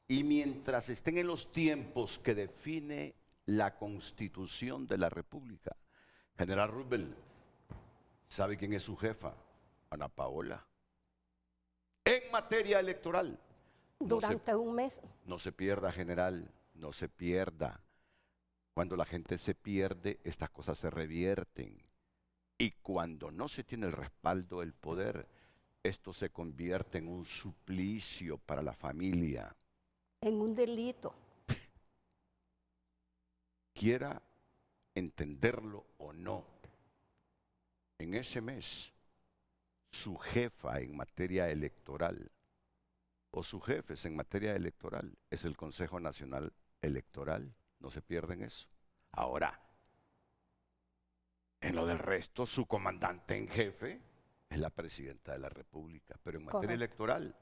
y mientras estén en los tiempos que define la Constitución de la República, general Rubén, ¿sabe quién es su jefa? Ana Paola. En materia electoral. Durante un mes. No se pierda, general, no se pierda. Cuando la gente se pierde, estas cosas se revierten. Y cuando no se tiene el respaldo del poder, esto se convierte en un suplicio para la familia. En un delito. Quiera entenderlo o no, en ese mes, su jefa en materia electoral o sus jefes en materia electoral es el Consejo Nacional Electoral. No se pierden eso. Ahora, en lo del resto, su comandante en jefe es la presidenta de la República. Pero en materia electoral,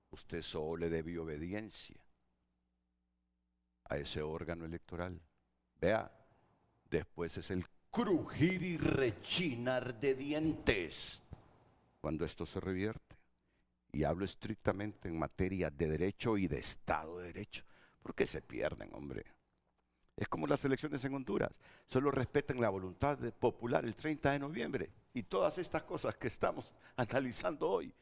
usted solo le debe obediencia a ese órgano electoral. Vea, después es el crujir y rechinar de dientes cuando esto se revierte. Y hablo estrictamente en materia de derecho y de Estado de Derecho. ¿Por qué se pierden, hombre? Es como las elecciones en Honduras. Solo respeten la voluntad popular el 30 de noviembre. Y todas estas cosas que estamos analizando hoy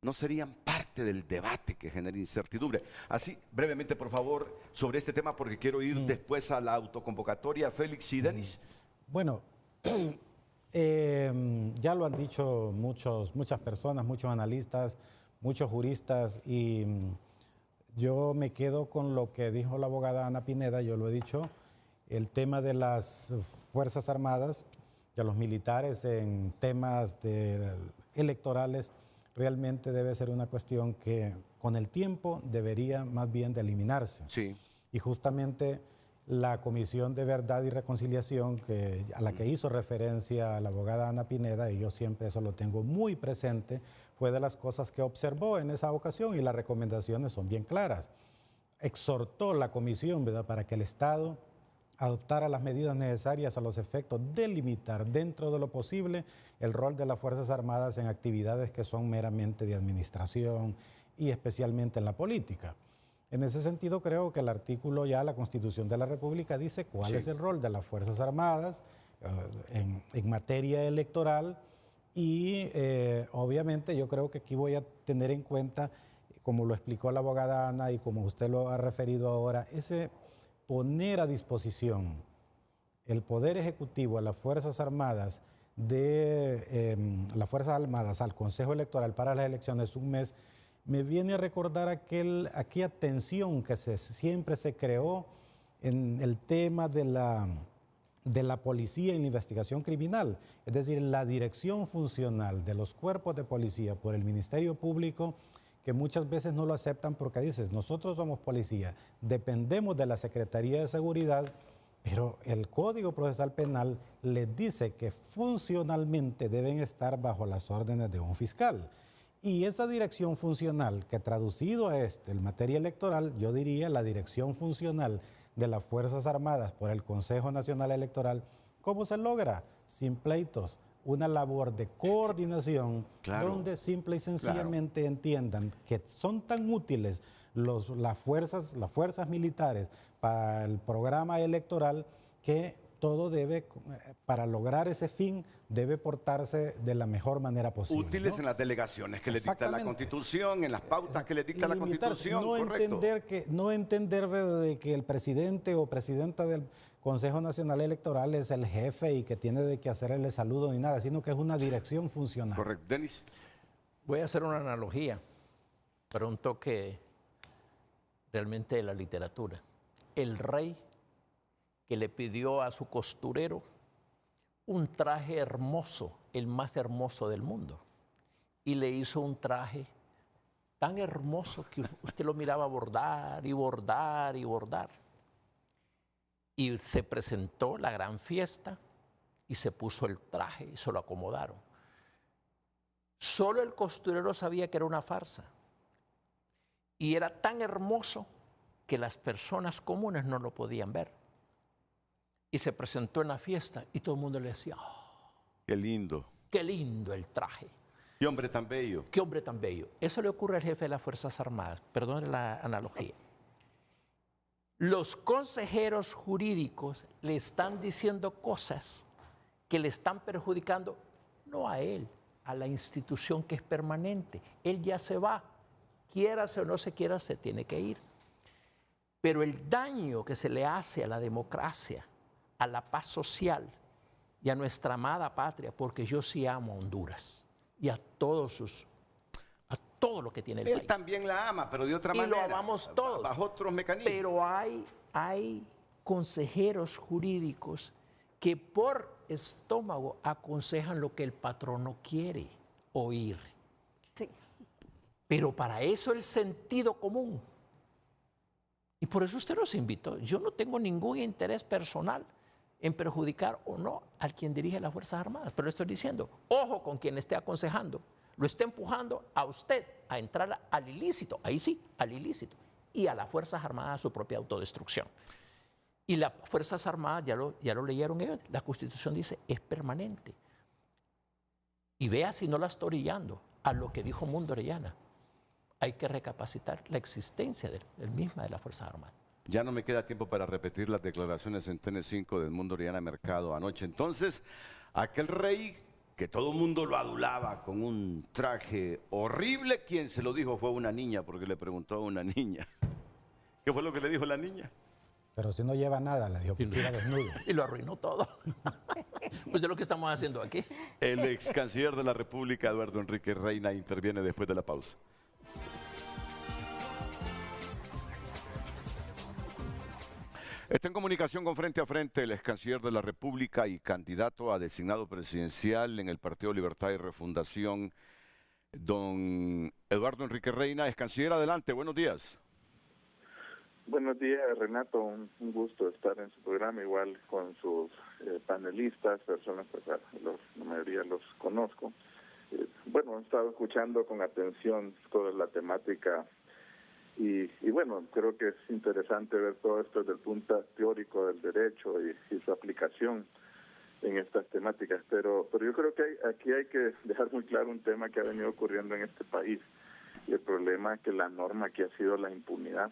no serían parte del debate que genera incertidumbre. Así, brevemente, por favor, sobre este tema, porque quiero ir después a la autoconvocatoria. Félix y Denis. Bueno, ya lo han dicho muchas personas, muchos analistas, muchos juristas, y yo me quedo con lo que dijo la abogada Ana Pineda, yo lo he dicho, el tema de las Fuerzas Armadas, de los militares en temas electorales, realmente debe ser una cuestión que con el tiempo debería más bien de eliminarse. Sí. Y justamente la Comisión de Verdad y Reconciliación, a la que hizo referencia la abogada Ana Pineda, y yo siempre eso lo tengo muy presente, fue de las cosas que observó en esa ocasión, y las recomendaciones son bien claras. Exhortó la comisión, ¿verdad?, para que el Estado adoptara las medidas necesarias a los efectos de limitar dentro de lo posible el rol de las Fuerzas Armadas en actividades que son meramente de administración y especialmente en la política. En ese sentido, creo que el artículo ya, la Constitución de la República, dice cuál es el rol de las Fuerzas Armadas en materia electoral y obviamente yo creo que aquí voy a tener en cuenta, como lo explicó la abogada Ana y como usted lo ha referido ahora, ese poner a disposición el Poder Ejecutivo a las Fuerzas Armadas al Consejo Electoral para las elecciones un mes, me viene a recordar aquella tensión que siempre se creó en el tema de la policía en la investigación criminal, es decir, la dirección funcional de los cuerpos de policía por el Ministerio Público, que muchas veces no lo aceptan porque dices, nosotros somos policía, dependemos de la Secretaría de Seguridad, pero el Código Procesal Penal les dice que funcionalmente deben estar bajo las órdenes de un fiscal. Y esa dirección funcional, que traducido a en materia electoral, yo diría la dirección funcional de las Fuerzas Armadas por el Consejo Nacional Electoral, ¿cómo se logra? Sin pleitos, una labor de coordinación donde simple y sencillamente entiendan que son tan útiles las fuerzas militares para el programa electoral que todo debe, para lograr ese fin, debe portarse de la mejor manera posible. Útiles, ¿no? En las delegaciones que le dicta la Constitución, en las pautas que le dicta la Constitución, no entender de que el presidente o presidenta del Consejo Nacional Electoral es el jefe y que tiene que hacerle saludo ni nada, sino que es una dirección funcional. Correcto. Denis. Voy a hacer una analogía, pero un toque realmente de la literatura. El rey que le pidió a su costurero un traje hermoso, el más hermoso del mundo, y le hizo un traje tan hermoso que usted lo miraba bordar y bordar y bordar. Y se presentó la gran fiesta y se puso el traje y se lo acomodaron. Solo el costurero sabía que era una farsa. Y era tan hermoso que las personas comunes no lo podían ver. Y se presentó en la fiesta y todo el mundo le decía, oh, qué lindo. Qué lindo el traje. Qué hombre tan bello. Qué hombre tan bello. Eso le ocurre al jefe de las Fuerzas Armadas. Perdón la analogía. Los consejeros jurídicos le están diciendo cosas que le están perjudicando, no a él, a la institución que es permanente. Él ya se va, quiérase o no se quiera, se tiene que ir. Pero el daño que se le hace a la democracia, a la paz social y a nuestra amada patria, porque yo sí amo a Honduras y a todo lo que tiene el país. Él también la ama, pero de otra y manera. Y lo amamos todos. Bajo otros mecanismos. Pero hay consejeros jurídicos que por estómago aconsejan lo que el patrón no quiere oír. Sí. Pero para eso el sentido común. Y por eso usted nos invitó. Yo no tengo ningún interés personal en perjudicar o no al quien dirige las Fuerzas Armadas. Pero le estoy diciendo, ojo con quien esté aconsejando. Lo está empujando a usted a entrar al ilícito, ahí sí, al ilícito, y a las Fuerzas Armadas a su propia autodestrucción. Y las Fuerzas Armadas, ya lo leyeron ellos, la Constitución dice, es permanente. Y vea si no la está orillando a lo que dijo Mundo Orellana. Hay que recapacitar la existencia del misma de las Fuerzas Armadas. Ya no me queda tiempo para repetir las declaraciones en TN5 del Mundo Orellana Mercado anoche. Entonces, aquel rey que todo el mundo lo adulaba con un traje horrible, quien se lo dijo fue una niña, porque le preguntó a una niña. ¿Qué fue lo que le dijo la niña? Pero si no lleva nada, le dijo que iba desnudo. Y lo arruinó todo. Pues es lo que estamos haciendo aquí. El ex canciller de la República, Eduardo Enrique Reina, interviene después de la pausa. Está en comunicación con Frente a Frente el ex canciller de la República y candidato a designado presidencial en el Partido Libertad y Refundación, Don Eduardo Enrique Reina es canciller. Adelante, buenos días. Buenos días, Renato. Un gusto estar en su programa, igual con sus panelistas, personas, pues la mayoría los conozco. Bueno, he estado escuchando con atención toda la temática y bueno, creo que es interesante ver todo esto desde el punto teórico del derecho y su aplicación en estas temáticas, pero yo creo que aquí hay que dejar muy claro un tema que ha venido ocurriendo en este país, y el problema es que la norma aquí ha sido la impunidad.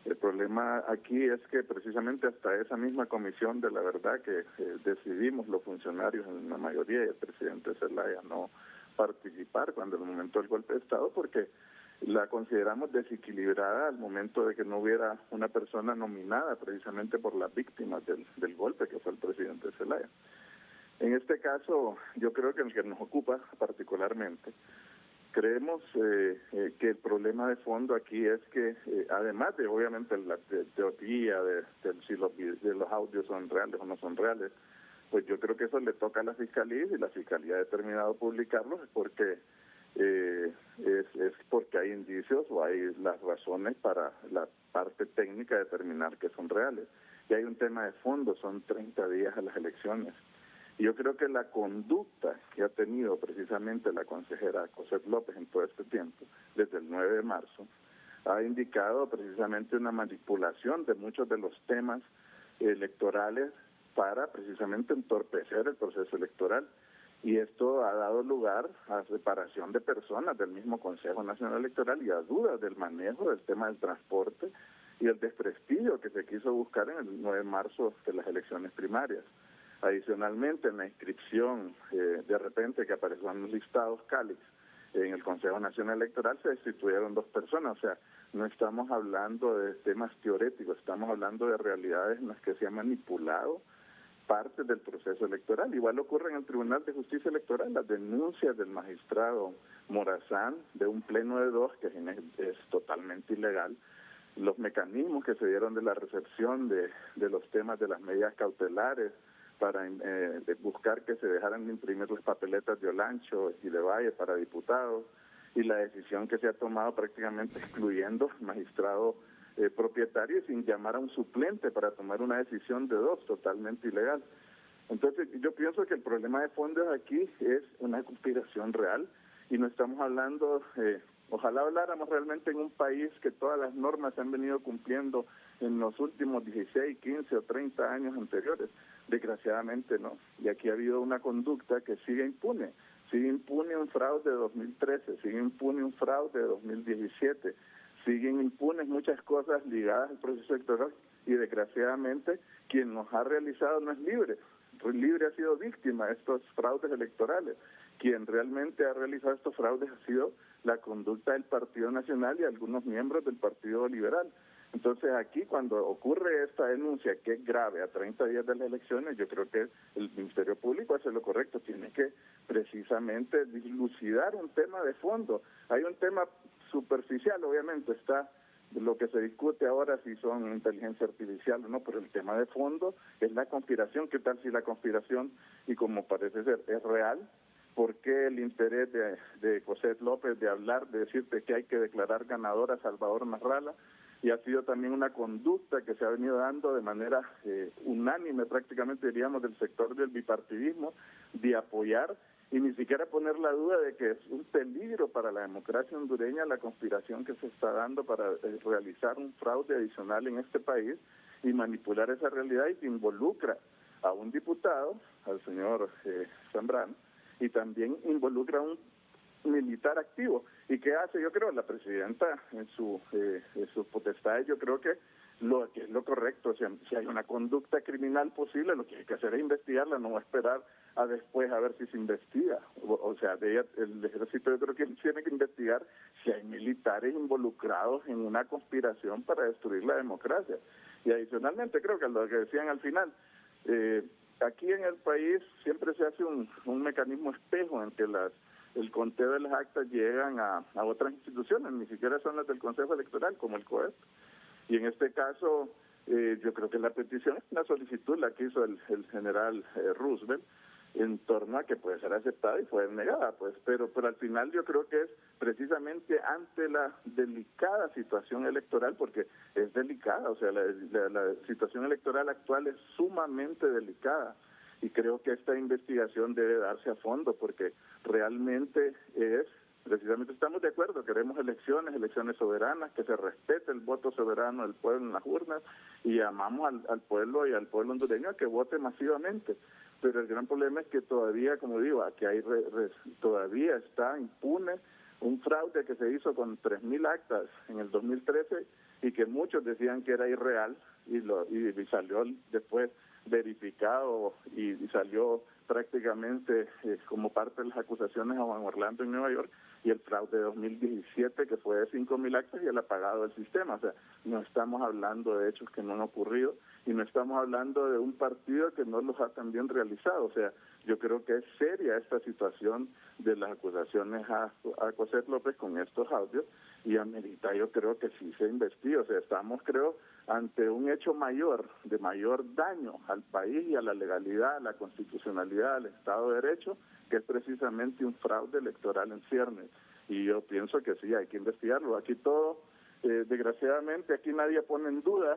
El problema aquí es que precisamente hasta esa misma comisión de la verdad que decidimos los funcionarios en la mayoría y el presidente Zelaya no participar cuando el momento del golpe de Estado, porque la consideramos desequilibrada al momento de que no hubiera una persona nominada precisamente por las víctimas del golpe, que fue el presidente Zelaya. En este caso, yo creo que el que nos ocupa particularmente, creemos que el problema de fondo aquí es que, además de obviamente la teoría de si los audios son reales o no son reales, pues yo creo que eso le toca a la Fiscalía, y la Fiscalía ha determinado publicarlos porque es porque hay indicios o hay las razones para la parte técnica determinar que son reales. Y hay un tema de fondo, son 30 días a las elecciones. Y yo creo que la conducta que ha tenido precisamente la consejera Cosette López en todo este tiempo, desde el 9 de marzo, ha indicado precisamente una manipulación de muchos de los temas electorales para precisamente entorpecer el proceso electoral. Y esto ha dado lugar a separación de personas del mismo Consejo Nacional Electoral y a dudas del manejo del tema del transporte y el desprestigio que se quiso buscar en el 9 de marzo de las elecciones primarias. Adicionalmente, en la inscripción, de repente que aparecieron los listados Cálix en el Consejo Nacional Electoral, se destituyeron 2 personas. O sea, no estamos hablando de temas teóricos, estamos hablando de realidades en las que se ha manipulado parte del proceso electoral. Igual ocurre en el Tribunal de Justicia Electoral, las denuncias del magistrado Morazán de un pleno de 2, que es totalmente ilegal, los mecanismos que se dieron de la recepción de los temas de las medidas cautelares para buscar que se dejaran de imprimir las papeletas de Olancho y de Valle para diputados, y la decisión que se ha tomado prácticamente excluyendo al magistrado propietario sin llamar a un suplente para tomar una decisión de 2, totalmente ilegal. Entonces yo pienso que el problema de fondo aquí es una conspiración real, y no estamos hablando, ojalá habláramos realmente en un país que todas las normas se han venido cumpliendo en los últimos 16, 15 o 30 años anteriores. Desgraciadamente no, y aquí ha habido una conducta que sigue impune un fraude de 2013, sigue impune un fraude de 2017, siguen impunes muchas cosas ligadas al proceso electoral, y desgraciadamente quien nos ha realizado no es libre ha sido víctima de estos fraudes electorales. Quien realmente ha realizado estos fraudes ha sido la conducta del Partido Nacional y algunos miembros del Partido Liberal. Entonces aquí cuando ocurre esta denuncia, que es grave, a 30 días de las elecciones, yo creo que el Ministerio Público hace lo correcto, tiene que precisamente dilucidar un tema de fondo. Hay un tema superficial, obviamente, está lo que se discute ahora si son inteligencia artificial o no, pero el tema de fondo es la conspiración. ¿Qué tal si la conspiración, y como parece ser, es real? ¿Por qué el interés de Cosette López de hablar, de decirte que hay que declarar ganadora a Salvador Narrala? Y ha sido también una conducta que se ha venido dando de manera unánime, prácticamente diríamos, del sector del bipartidismo, de apoyar y ni siquiera poner la duda de que es un peligro para la democracia hondureña la conspiración que se está dando para realizar un fraude adicional en este país y manipular esa realidad, y que involucra a un diputado, al señor Zambrano, y también involucra a un militar activo. ¿Y qué hace? Yo creo la presidenta en sus potestades, yo creo que es lo correcto. O sea, si hay una conducta criminal posible, lo que hay que hacer es investigarla, no esperar a después a ver si se investiga. O sea, el ejército, yo creo que tiene que investigar si hay militares involucrados en una conspiración para destruir la democracia. Y adicionalmente creo que lo que decían al final, aquí en el país siempre se hace un mecanismo espejo en que el conteo de las actas llegan a otras instituciones, ni siquiera son las del Consejo Electoral, como el COEP. Y en este caso, yo creo que la petición es una solicitud, la que hizo el general Roosevelt, en torno a que puede ser aceptada y fue negada, pues, pero al final yo creo que es precisamente ante la delicada situación electoral, porque es delicada, o sea, la situación electoral actual es sumamente delicada, y creo que esta investigación debe darse a fondo, porque realmente precisamente estamos de acuerdo, queremos elecciones soberanas, que se respete el voto soberano del pueblo en las urnas, y llamamos al pueblo y al pueblo hondureño a que vote masivamente. Pero el gran problema es que todavía, como digo, aquí hay todavía está impune un fraude que se hizo con 3.000 actas en el 2013 y que muchos decían que era irreal y salió después verificado y salió prácticamente como parte de las acusaciones a Juan Orlando en Nueva York, y el fraude de 2017 que fue de 5.000 actas y el apagado del sistema. O sea, no estamos hablando de hechos que no han ocurrido y no estamos hablando de un partido que no los ha también realizado. O sea, yo creo que es seria esta situación de las acusaciones a Cosette López con estos audios, y amerita, yo creo que sí se investigue. O sea, estamos, creo, ante un hecho mayor, de mayor daño al país y a la legalidad, a la constitucionalidad, al Estado de Derecho, que es precisamente un fraude electoral en ciernes. Y yo pienso que sí, hay que investigarlo. Aquí todo, desgraciadamente, aquí nadie pone en duda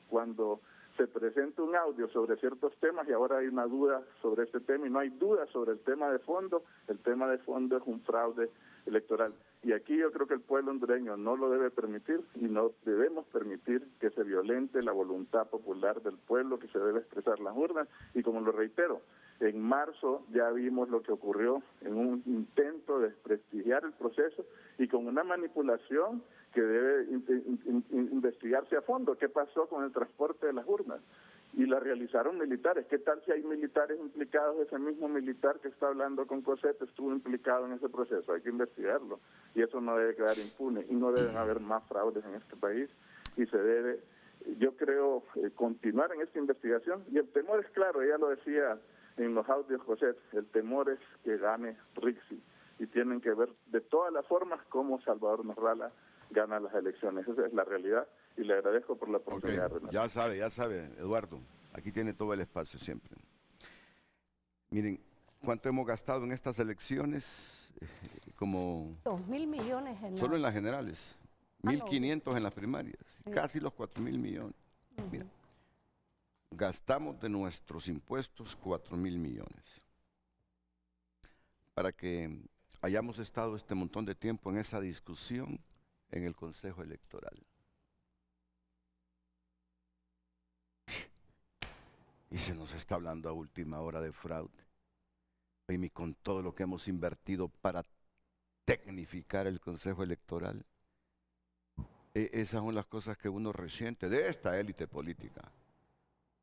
cuando se presenta un audio sobre ciertos temas, y ahora hay una duda sobre este tema, y no hay duda sobre el tema de fondo. El tema de fondo es un fraude electoral. Y aquí yo creo que el pueblo hondureño no lo debe permitir, y no debemos permitir que se violente la voluntad popular del pueblo, que se debe expresar las urnas. Y como lo reitero, en marzo ya vimos lo que ocurrió en un intento de desprestigiar el proceso y con una manipulación que debe investigarse a fondo. ¿Qué pasó con el transporte de las urnas? Y la realizaron militares. ¿Qué tal si hay militares implicados? Ese mismo militar que está hablando con Cosette estuvo implicado en ese proceso. Hay que investigarlo. Y eso no debe quedar impune. Y no deben haber más fraudes en este país. Y se debe, yo creo, continuar en esta investigación. Y el temor es claro, ella lo decía en los audios Cosette, el temor es que gane Rixi. Y tienen que ver de todas las formas cómo Salvador Narrala gana las elecciones. Esa es la realidad. Y le agradezco por la oportunidad, Renato. Ya sabe, Eduardo, aquí tiene todo el espacio siempre. Miren, ¿cuánto hemos gastado en estas elecciones? Como 2.000 millones en solo en las generales, 1.500 en las primarias, casi los 4.000 millones. Miren, gastamos de nuestros impuestos 4.000 millones para que hayamos estado este montón de tiempo en esa discusión en el Consejo Electoral. Y se nos está hablando a última hora de fraude. Y con todo lo que hemos invertido para tecnificar el Consejo Electoral. Esas son las cosas que uno resiente de esta élite política.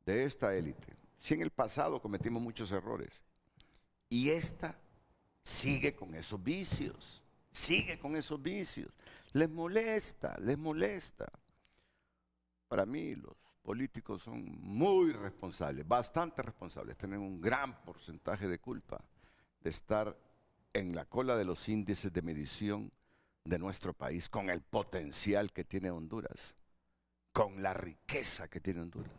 De esta élite. Si en el pasado cometimos muchos errores. Y esta sigue con esos vicios. Sigue con esos vicios. Les molesta, les molesta. Para mí los políticos son muy responsables, bastante responsables, tienen un gran porcentaje de culpa de estar en la cola de los índices de medición de nuestro país, con el potencial que tiene Honduras, con la riqueza que tiene Honduras.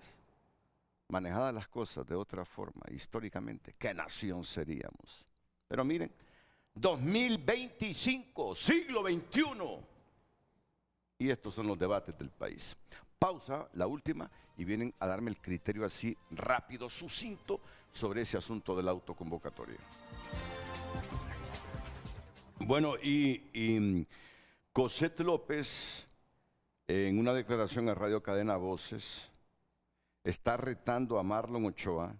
Manejadas las cosas de otra forma, históricamente, ¿qué nación seríamos? Pero miren, 2025, siglo XXI, y estos son los debates del país. Pausa, la última, y vienen a darme el criterio así rápido, sucinto, sobre ese asunto de la autoconvocatoria. Bueno, y Cosette López, en una declaración a Radio Cadena Voces, está retando a Marlon Ochoa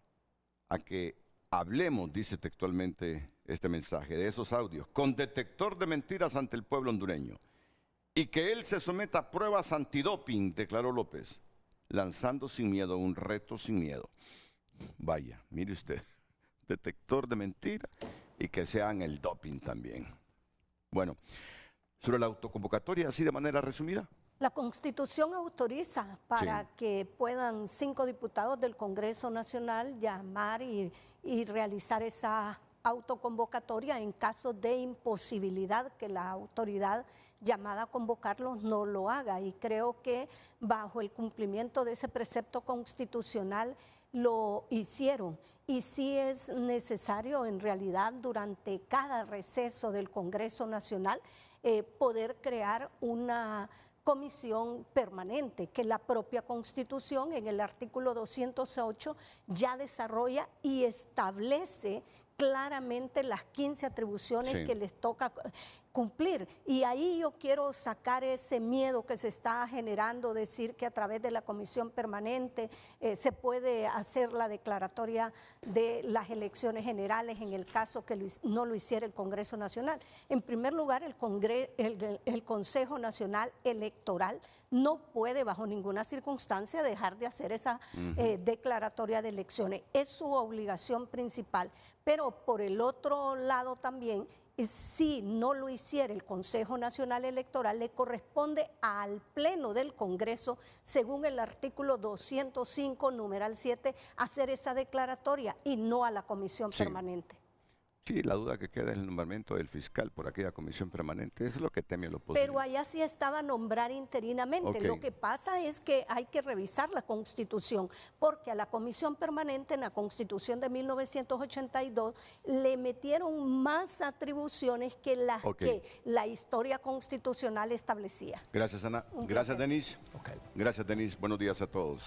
a que hablemos, dice textualmente este mensaje, de esos audios, con detector de mentiras ante el pueblo hondureño. Y que él se someta a pruebas antidoping, declaró López, lanzando sin miedo un reto sin miedo. Vaya, mire usted, detector de mentiras y que se hagan el doping también. Bueno, sobre la autoconvocatoria, así de manera resumida. La Constitución autoriza para que puedan 5 diputados del Congreso Nacional llamar y realizar esa autoconvocatoria en caso de imposibilidad que la autoridad llamada a convocarlos no lo haga. Y creo que bajo el cumplimiento de ese precepto constitucional lo hicieron. Y sí es necesario en realidad durante cada receso del Congreso Nacional poder crear una comisión permanente que la propia Constitución en el artículo 208 ya desarrolla y establece claramente las 15 atribuciones que les toca cumplir. Y ahí yo quiero sacar ese miedo que se está generando, decir que a través de la comisión permanente se puede hacer la declaratoria de las elecciones generales en el caso que no lo hiciera el Congreso Nacional. En primer lugar, el Consejo Nacional Electoral no puede bajo ninguna circunstancia dejar de hacer esa declaratoria de elecciones. Es su obligación principal. Pero por el otro lado también, si no lo hiciera el Consejo Nacional Electoral, le corresponde al Pleno del Congreso, según el artículo 205, numeral 7, hacer esa declaratoria y no a la comisión permanente. Sí, la duda que queda es el nombramiento del fiscal por aquella comisión permanente. Eso es lo que teme la oposición. Pero allá sí estaba a nombrar interinamente. Lo que pasa es que hay que revisar la Constitución, porque a la comisión permanente en la Constitución de 1982 le metieron más atribuciones que las que la historia constitucional establecía. Gracias, Ana. Gracias, Denise. Gracias, Denise. Buenos días a todos.